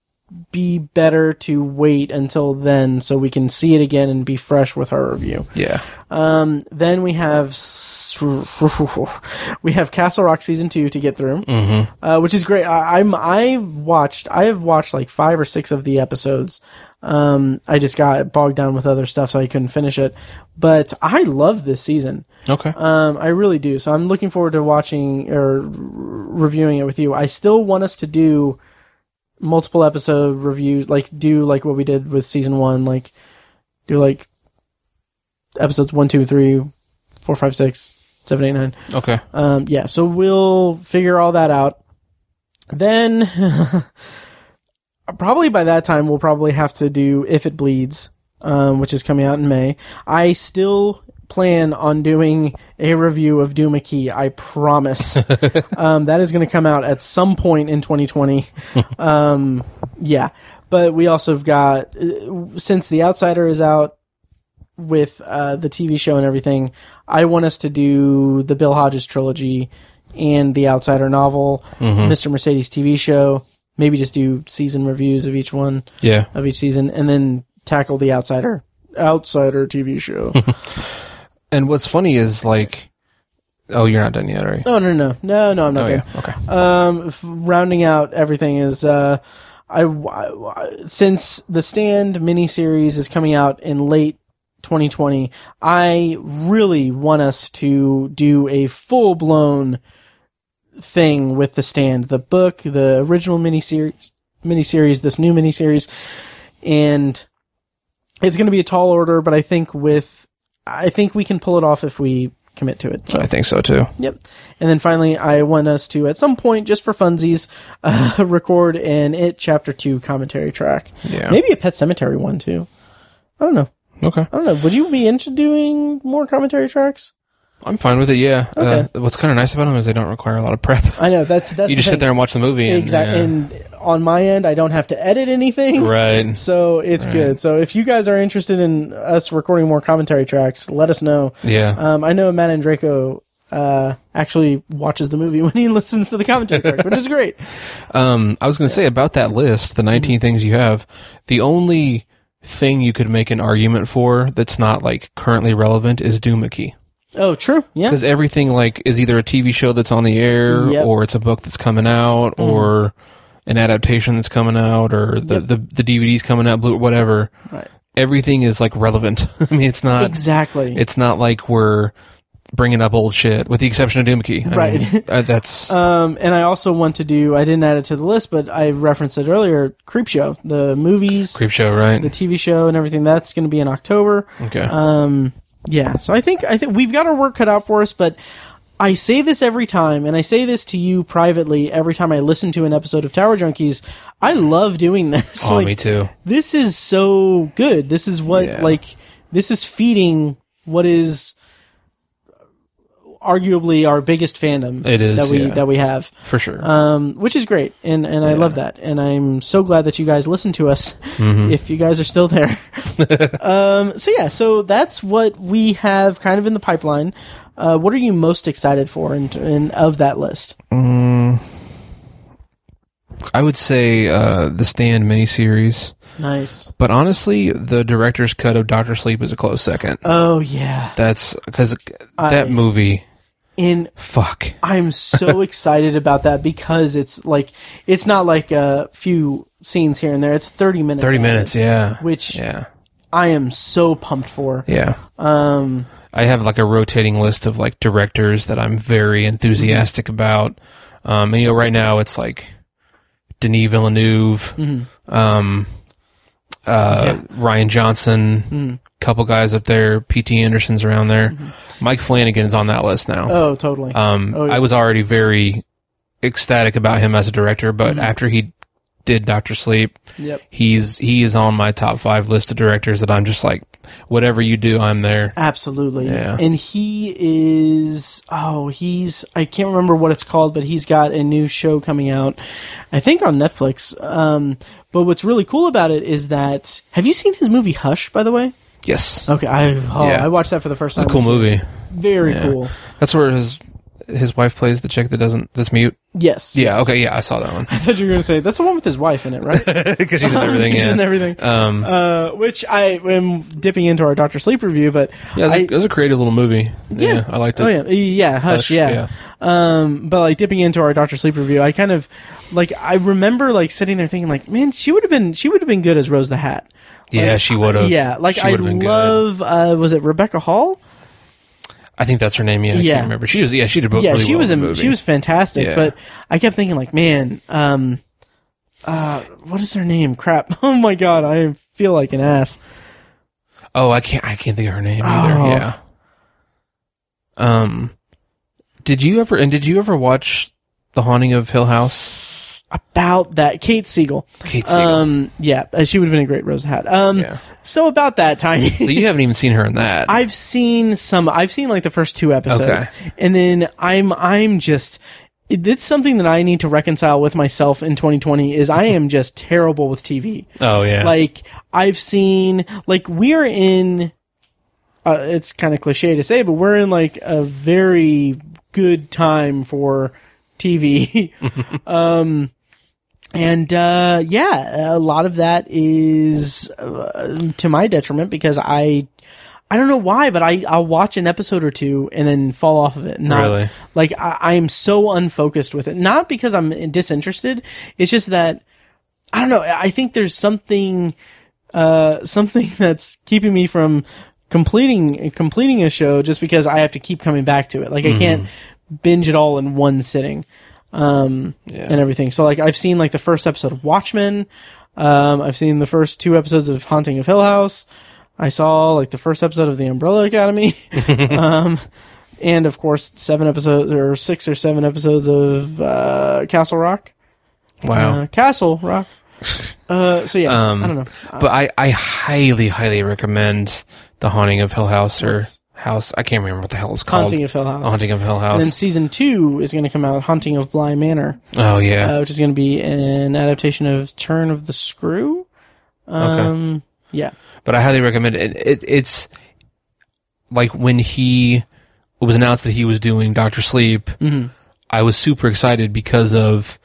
be better to wait until then so we can see it again and be fresh with our review. Yeah. Then we have Castle Rock season 2 to get through, which is great. I have watched 5 or 6 of the episodes. I just got bogged down with other stuff, so I couldn't finish it. But I love this season. Okay. I really do. So I'm looking forward to watching or reviewing it with you. I still want us to do multiple episode reviews, do what we did with season 1, do episodes 1, 2, 3, 4, 5, 6, 7, 8, 9. Okay. Yeah, so we'll figure all that out. Then, probably by that time, we'll probably have to do If It Bleeds, which is coming out in May. I still plan on doing a review of Duma Key, I promise. That is going to come out at some point in 2020. Yeah, but we also have got, since The Outsider is out with the TV show and everything, I want us to do the Bill Hodges trilogy and the Outsider novel, Mr. Mercedes TV show, maybe just do season reviews of each one, of each season, and then tackle the Outsider TV show. And what's funny is oh, you're not done yet, are you? Oh, no, I'm not done. Yeah. Okay. Rounding out everything is, since the Stand miniseries is coming out in late 2020, I really want us to do a full-blown thing with the Stand, the book, the original miniseries, this new miniseries, and it's going to be a tall order, but I think we can pull it off if we commit to it. So. I think so too. Yep. And then finally, I want us to, at some point, just for funsies, record an It Chapter 2 commentary track. Yeah. Maybe a Pet Sematary one too. I don't know. Okay. I don't know. Would you be into doing more commentary tracks? I'm fine with it, yeah. Okay. What's kind of nice about them is they don't require a lot of prep. I know, that's you just sit there and watch the movie. Exactly. Yeah. And on my end, I don't have to edit anything. Right. So it's good. So if you guys are interested in us recording more commentary tracks, let us know. Yeah. I know Matt and Draco actually watches the movie when he listens to the commentary track, which is great. I was going to say about that list, the 19 things you have, the only thing you could make an argument for that's not currently relevant is Duma Key. Oh, true. Yeah. Because everything is either a TV show that's on the air, or it's a book that's coming out, or an adaptation that's coming out, or the DVD's coming out, whatever. Right. Everything is relevant. I mean, it's not exactly. It's not like we're bringing up old shit, with the exception of Duma Key. Right. I mean, that's. And I also want to do. I didn't add it to the list, but I referenced it earlier. Creepshow, the movies, Creepshow, right? The TV show and everything. That's going to be in October. Okay. Yeah, so I think we've got our work cut out for us, but I say this every time, and I say this to you privately every time I listen to an episode of Tower Junkies. I love doing this. Oh, me too. This is so good. This is what, this is feeding what is arguably our biggest fandom. It is, that we have. For sure. Which is great, and I love that. And I'm so glad that you guys listen to us, if you guys are still there. So that's what we have kind of in the pipeline. What are you most excited for in of that list? I would say the Stand miniseries. Nice. But honestly, the director's cut of Dr. Sleep is a close second. Oh, yeah. That's because that movie... Fuck. I'm so excited about that because it's not like a few scenes here and there. It's 30 minutes. 30 minutes, yeah. Which I am so pumped for. Yeah. I have a rotating list of directors that I'm very enthusiastic about. And right now it's Denis Villeneuve, Ryan Johnson, couple guys up there, P.T. Anderson's around there. Mike Flanagan's on that list now. Oh, totally. I was already very ecstatic about him as a director, but after he did Dr. Sleep, he is on my top 5 list of directors that I'm just whatever you do, I'm there. Absolutely. Yeah. And he is, I can't remember what it's called, but he's got a new show coming out, I think on Netflix. But what's really cool about it is that, have you seen his movie Hush, by the way? Yes. Okay. I watched that for the first time. It's a cool movie. Very cool. That's where his his wife plays the chick that's mute? Yes. Yeah. Yes. Okay. Yeah, I saw that one. I thought you were going to say that's the one with his wife in it, right? Because she's in everything. She's Yeah. in everything. Which I am dipping into our Dr. Sleep review, but yeah, it was a creative little movie. Yeah, I liked it. Oh yeah, Hush. Yeah. But like dipping into our Dr. Sleep review, I kind of like I remember like sitting there thinking like, man, she would have been good as Rose the Hat. Yeah, like, she would have. Yeah, like I love. Was it Rebecca Hall? I think that's her name. Yeah, I can't remember. She was. Yeah, she did. Yeah, really she well was. in the movie. She was fantastic. Yeah. But I kept thinking, like, man, what is her name? Crap! Oh my god, I feel like an ass. Oh, I can't think of her name either. Yeah. Did you ever watch The Haunting of Hill House? About that, Kate Siegel. Yeah, she would have been a great Rose Hat. So about that, Tiny. So you haven't even seen her in that. I've seen like the first 2 episodes, and then I'm just. It's something that I need to reconcile with myself in 2020. Is I am just terrible with TV. Oh yeah. Like I've seen, like we're in. It's kind of cliche to say, but we're in like a very good time for TV. And a lot of that is to my detriment because I don't know why, but I'll watch an episode or 2 and then fall off of it. Really? Like I am so unfocused with it. Not because I'm disinterested. It's just that I don't know. I think there's something that's keeping me from completing a show just because I have to keep coming back to it. Like I can't binge it all in one sitting. And everything. So like I've seen like the first episode of Watchmen. I've seen the first 2 episodes of Haunting of Hill House. I saw like the first episode of The Umbrella Academy. And of course 6 or 7 episodes of Castle Rock. Wow. Castle Rock. So yeah, I don't know. But I highly, highly recommend The Haunting of Hill House or House. I can't remember what the hell it's called. Haunting of Hill House. Haunting of Hill House. And then season 2 is going to come out, Haunting of Bly Manor. Oh yeah. Which is going to be an adaptation of Turn of the Screw. Okay. Yeah. But I highly recommend it. It's like when it was announced that he was doing Dr. Sleep, I was super excited because of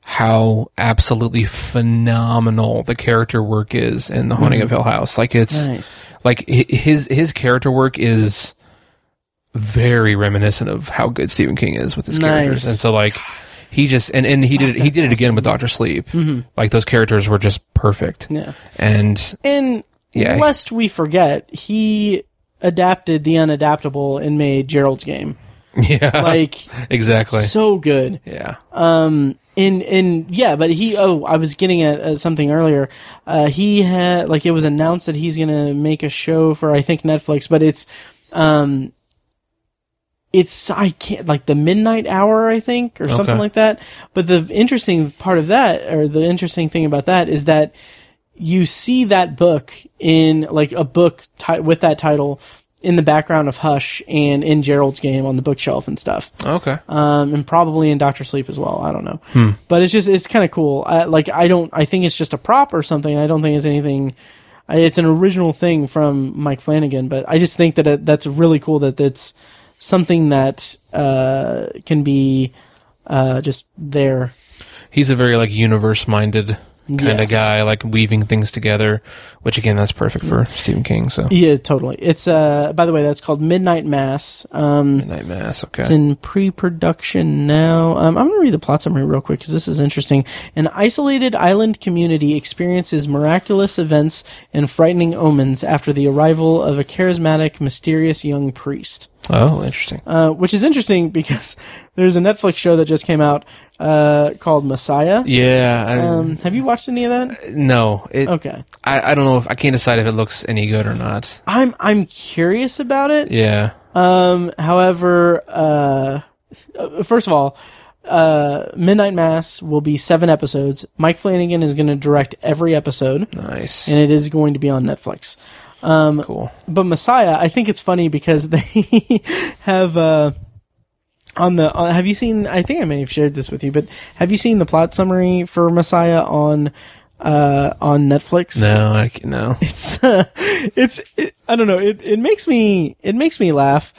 how absolutely phenomenal the character work is in The Haunting of Hill House. Like it's nice. Like his character work is very reminiscent of how good Stephen King is with his characters. And so like he just and he did it again with Dr. Sleep. Like those characters were just perfect. Yeah. And lest we forget, he adapted The Unadaptable and made Gerald's Game. Yeah. Like exactly. So good. Yeah. But I was getting at something earlier. He had, like, it was announced that he's gonna make a show for, I think, Netflix, but I can't, like, the Midnight Hour, I think, or something like that. But the interesting part of that, or the interesting thing about that, is that you see that book in, like, a book with that title in the background of Hush and in Gerald's Game on the bookshelf and stuff. Okay. And probably in Dr. Sleep as well. I don't know. But it's kind of cool. I think it's just a prop or something. I don't think it's anything. It's an original thing from Mike Flanagan, but I just think that that's really cool that it's something that can be just there. He's a very, like, universe-minded kind of guy, like weaving things together, which again, that's perfect for Stephen King. So yeah, totally. It's by the way, that's called Midnight Mass. Midnight Mass. Okay, it's in pre-production now. I'm going to read the plot summary real quick because this is interesting. An isolated island community experiences miraculous events and frightening omens after the arrival of a charismatic, mysterious young priest. Oh, interesting. Which is interesting because there's a Netflix show that just came out called Messiah. Yeah. Have you watched any of that? No. Okay. I don't know if I can't decide if it looks any good or not. I'm curious about it. Yeah. However, first of all, Midnight Mass will be 7 episodes. Mike Flanagan is going to direct every episode. Nice. And it is going to be on Netflix. Cool. But Messiah, I think it's funny because they have have you seen, I think I may have shared this with you, but have you seen the plot summary for Messiah on Netflix? No, no. I don't know. It makes me laugh.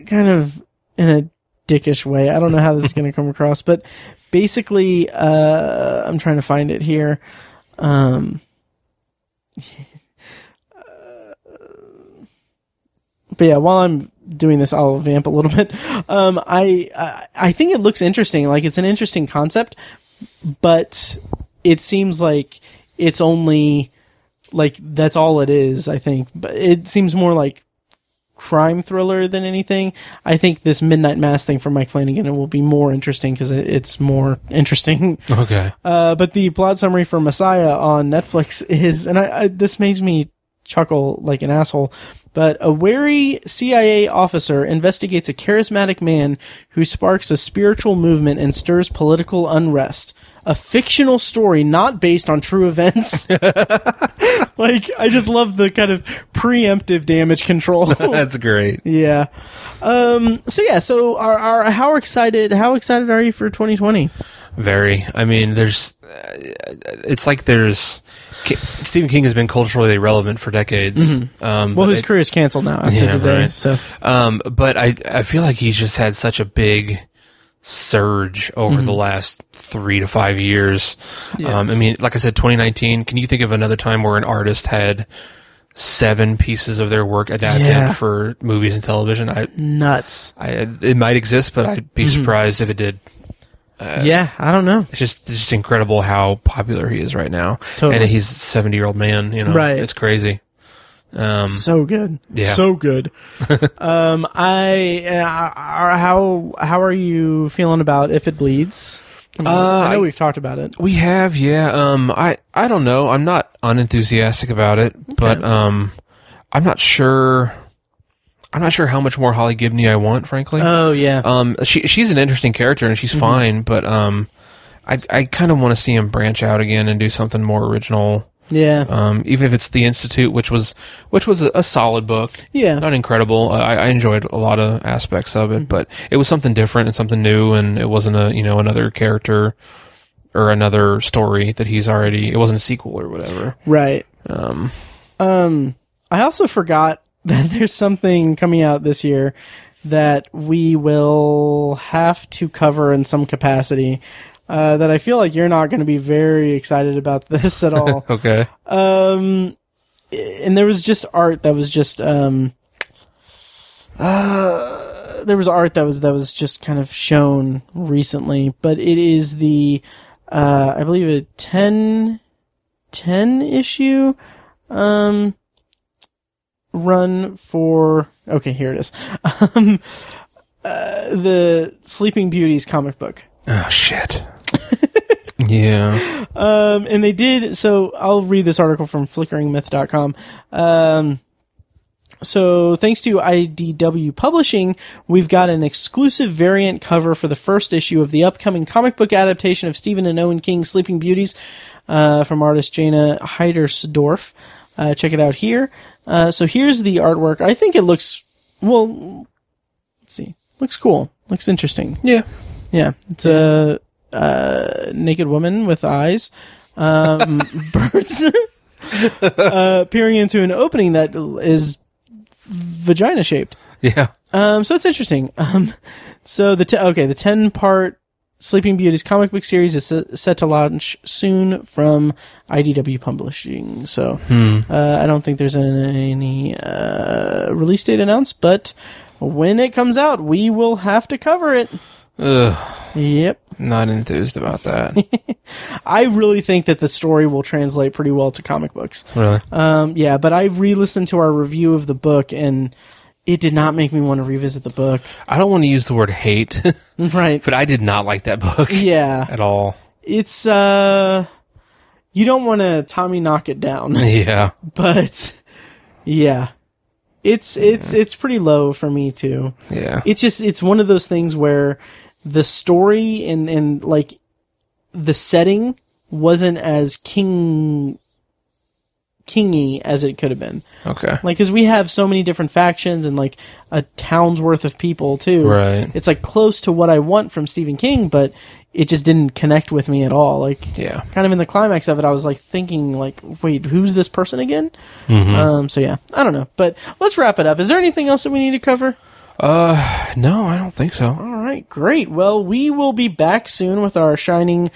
kind of in a dickish way. I don't know how this is going to come across, but basically, I'm trying to find it here. But yeah, while I'm doing this, I'll vamp a little bit. I think it looks interesting. Like, it's an interesting concept, but it seems like it's only, like, that's all it is, I think. But it seems more like crime thriller than anything. I think this Midnight Mass thing from Mike Flanagan will be more interesting because it's more interesting. Okay. But the plot summary for Messiah on Netflix is, and this makes me chuckle like an asshole, but a wary CIA officer investigates a charismatic man who sparks a spiritual movement and stirs political unrest. A fictional story not based on true events. Like, I just love the kind of preemptive damage control. That's great. Yeah. So how excited are you for 2020? Very. I mean, it's like Stephen King has been culturally relevant for decades. Mm-hmm. Well, his career is canceled now after today. Right. So, but I feel like he's just had such a big surge over the last 3 to 5 years. Yes. I mean, like I said, 2019, can you think of another time where an artist had 7 pieces of their work adapted for movies and television? Nuts. It might exist, but I'd be surprised if it did. I don't know. It's just incredible how popular he is right now. Totally. And he's a 70-year-old man, Right. It's crazy. So good. Yeah. So good. How are you feeling about If It Bleeds? I know we've talked about it. We have, yeah. I don't know. I'm not unenthusiastic about it, but I'm not sure how much more Holly Gibney I want, frankly. Oh yeah. She's an interesting character and she's fine, but I kind of want to see him branch out again and do something more original. Yeah. Even if it's The Institute, which was a solid book. Yeah. Not incredible. I enjoyed a lot of aspects of it, but it was something different and something new, and it wasn't another character or another story that it wasn't a sequel or whatever. Right. I also forgot that there's something coming out this year that we will have to cover in some capacity. That I feel like you're not going to be very excited about this at all. Okay. And there was just art that was just, there was art that was just kind of shown recently, but it is the, I believe a 10 issue, run for, okay, here it is. The Sleeping Beauties comic book. Oh, shit. Yeah. And they did, so I'll read this article from flickeringmyth.com. So thanks to IDW Publishing, we've got an exclusive variant cover for the first issue of the upcoming comic book adaptation of Stephen and Owen King's Sleeping Beauties, from artist Jana Heidersdorf. Check it out here. So here's the artwork. I think it looks, well, let's see. Looks cool. Looks interesting. Yeah. Yeah. It's a naked woman with eyes. Birds peering into an opening that is vagina shaped. Yeah. So it's interesting. So the 10-part Sleeping Beauties comic book series is set to launch soon from IDW Publishing. So I don't think there's any release date announced, but when it comes out, we will have to cover it. Ugh. Yep. Not enthused about that. I really think that the story will translate pretty well to comic books. Really? Yeah, but I re-listened to our review of the book, and it did not make me want to revisit the book. I don't want to use the word hate. Right. But I did not like that book. Yeah. At all. It's, you don't want to Tommy knock it down. Yeah. But, yeah. It's pretty low for me, too. Yeah. It's one of those things where the story and like, the setting wasn't as kingy as it could have been. Okay. Like, cause we have so many different factions and like a town's worth of people too. Right. It's like close to what I want from Stephen King, but it just didn't connect with me at all. Like, yeah. Kind of in the climax of it, I was like thinking like, wait, who's this person again? Mm-hmm. So yeah, I don't know, but let's wrap it up. Is there anything else that we need to cover? No, I don't think so. All right, great. Well, we will be back soon with our Shining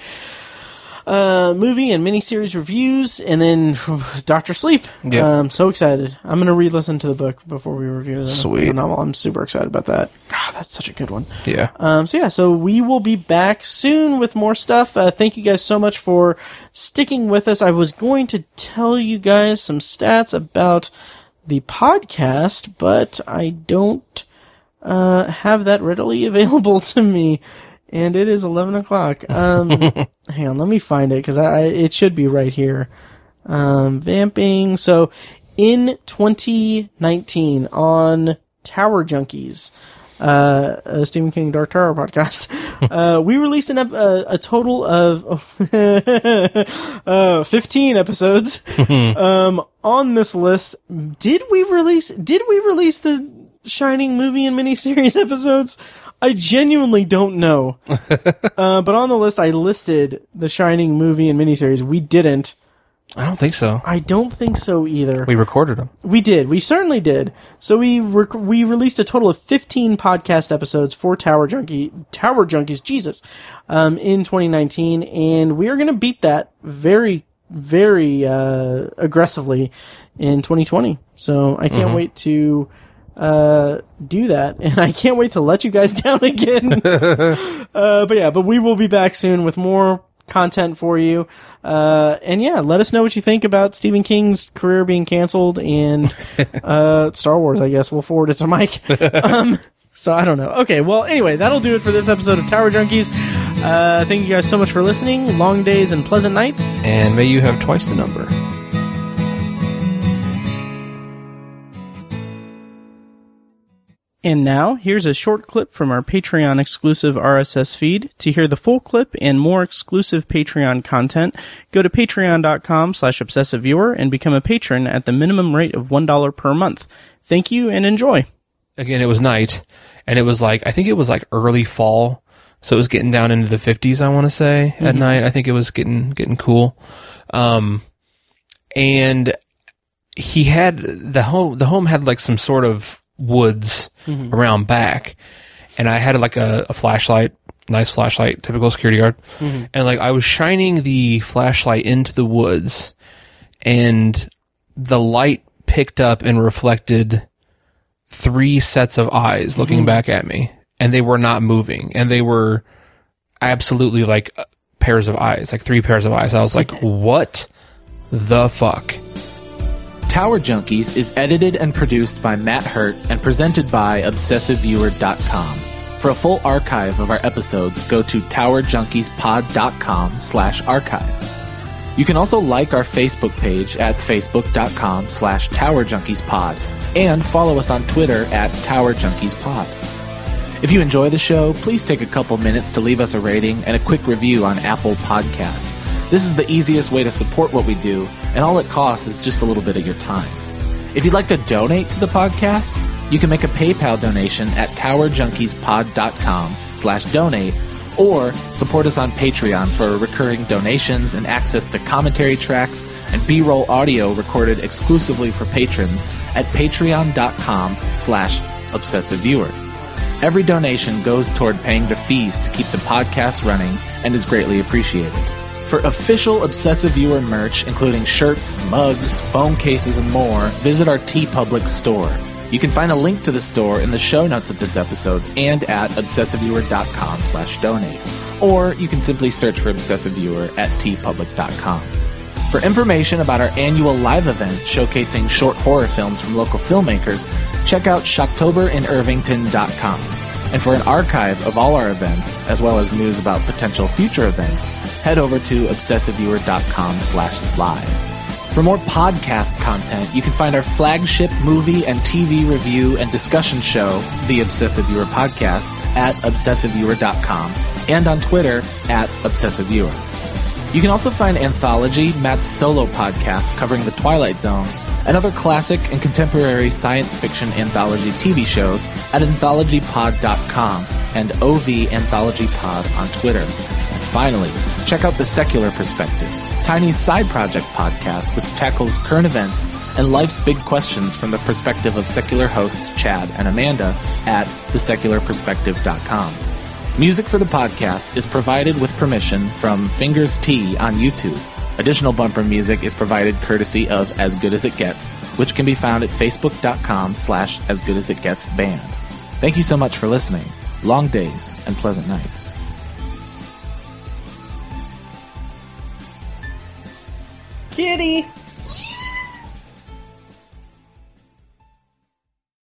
movie and miniseries reviews, and then Dr. Sleep. Yep. I'm so excited. I'm going to re-listen to the book before we review Sweet. the novel. I'm super excited about that. God, that's such a good one. Yeah. So we will be back soon with more stuff. Thank you guys so much for sticking with us. I was going to tell you guys some stats about the podcast, but I don't have that readily available to me. And it is 11 o'clock. Hang on, let me find it, because it should be right here. Vamping. So, in 2019, on Tower Junkies, a Stephen King Dark Tower podcast, we released a total of 15 episodes. On this list, did we release the Shining movie and miniseries episodes? I genuinely don't know. But on the list, I listed the Shining movie and miniseries. We didn't. I don't think so. I don't think so either. We recorded them. We did. We certainly did. So we released a total of 15 podcast episodes for Tower Junkies, Jesus, in 2019, and we are going to beat that very, very aggressively in 2020. So I can't wait to do that, and I can't wait to let you guys down again. But we will be back soon with more content for you. And yeah, let us know what you think about Stephen King's career being canceled and Star Wars, I guess. We'll forward it to Mike. So I don't know. Okay, well, anyway, that'll do it for this episode of Tower Junkies. Thank you guys so much for listening. Long days and pleasant nights. And may you have twice the number. And now, here's a short clip from our Patreon-exclusive RSS feed. To hear the full clip and more exclusive Patreon content, go to patreon.com/obsessiveviewer and become a patron at the minimum rate of $1 per month. Thank you and enjoy. Again, it was night, and it was I think it was early fall, so it was getting down into the 50s, I want to say, at night. I think it was getting cool. And he had, the home had some sort of woods around back, and I had a flashlight, nice flashlight, typical security guard, and I was shining the flashlight into the woods, and the light picked up and reflected 3 sets of eyes looking back at me, and they were not moving, and they were absolutely pairs of eyes, 3 pairs of eyes. I was like, what the fuck? Tower Junkies is edited and produced by Matt Hurt and presented by ObsessiveViewer.com. For a full archive of our episodes, go to TowerJunkiesPod.com/archive. You can also like our Facebook page at Facebook.com/TowerJunkiesPod and follow us on Twitter at TowerJunkiesPod. If you enjoy the show, please take a couple minutes to leave us a rating and a quick review on Apple Podcasts. This is the easiest way to support what we do, and all it costs is just a little bit of your time. If you'd like to donate to the podcast, you can make a PayPal donation at TowerJunkiesPod.com/donate, or support us on Patreon for recurring donations and access to commentary tracks and B-roll audio recorded exclusively for patrons at patreon.com/obsessiveviewer. Every donation goes toward paying the fees to keep the podcast running and is greatly appreciated. For official Obsessive Viewer merch, including shirts, mugs, phone cases, and more, visit our TeePublic store. You can find a link to the store in the show notes of this episode and at obsessiveviewer.com/donate. Or you can simply search for Obsessive Viewer at teepublic.com. For information about our annual live event showcasing short horror films from local filmmakers, check out shocktoberinirvington.com. And for an archive of all our events, as well as news about potential future events, head over to obsessiveviewer.com/live. For more podcast content, you can find our flagship movie and TV review and discussion show, The Obsessive Viewer Podcast, at obsessiveviewer.com and on Twitter at obsessiveviewer. You can also find Anthology, Matt's solo podcast covering The Twilight Zone, and other classic and contemporary science fiction anthology TV shows at anthologypod.com and OV Anthology Pod on Twitter. And finally, check out The Secular Perspective, Tiny's side project podcast, which tackles current events and life's big questions from the perspective of secular hosts Chad and Amanda at thesecularperspective.com. Music for the podcast is provided with permission from Fingers T on YouTube. Additional bumper music is provided courtesy of As Good As It Gets, which can be found at facebook.com/asgoodasitgetsband. Thank you so much for listening. Long days and pleasant nights. Kitty!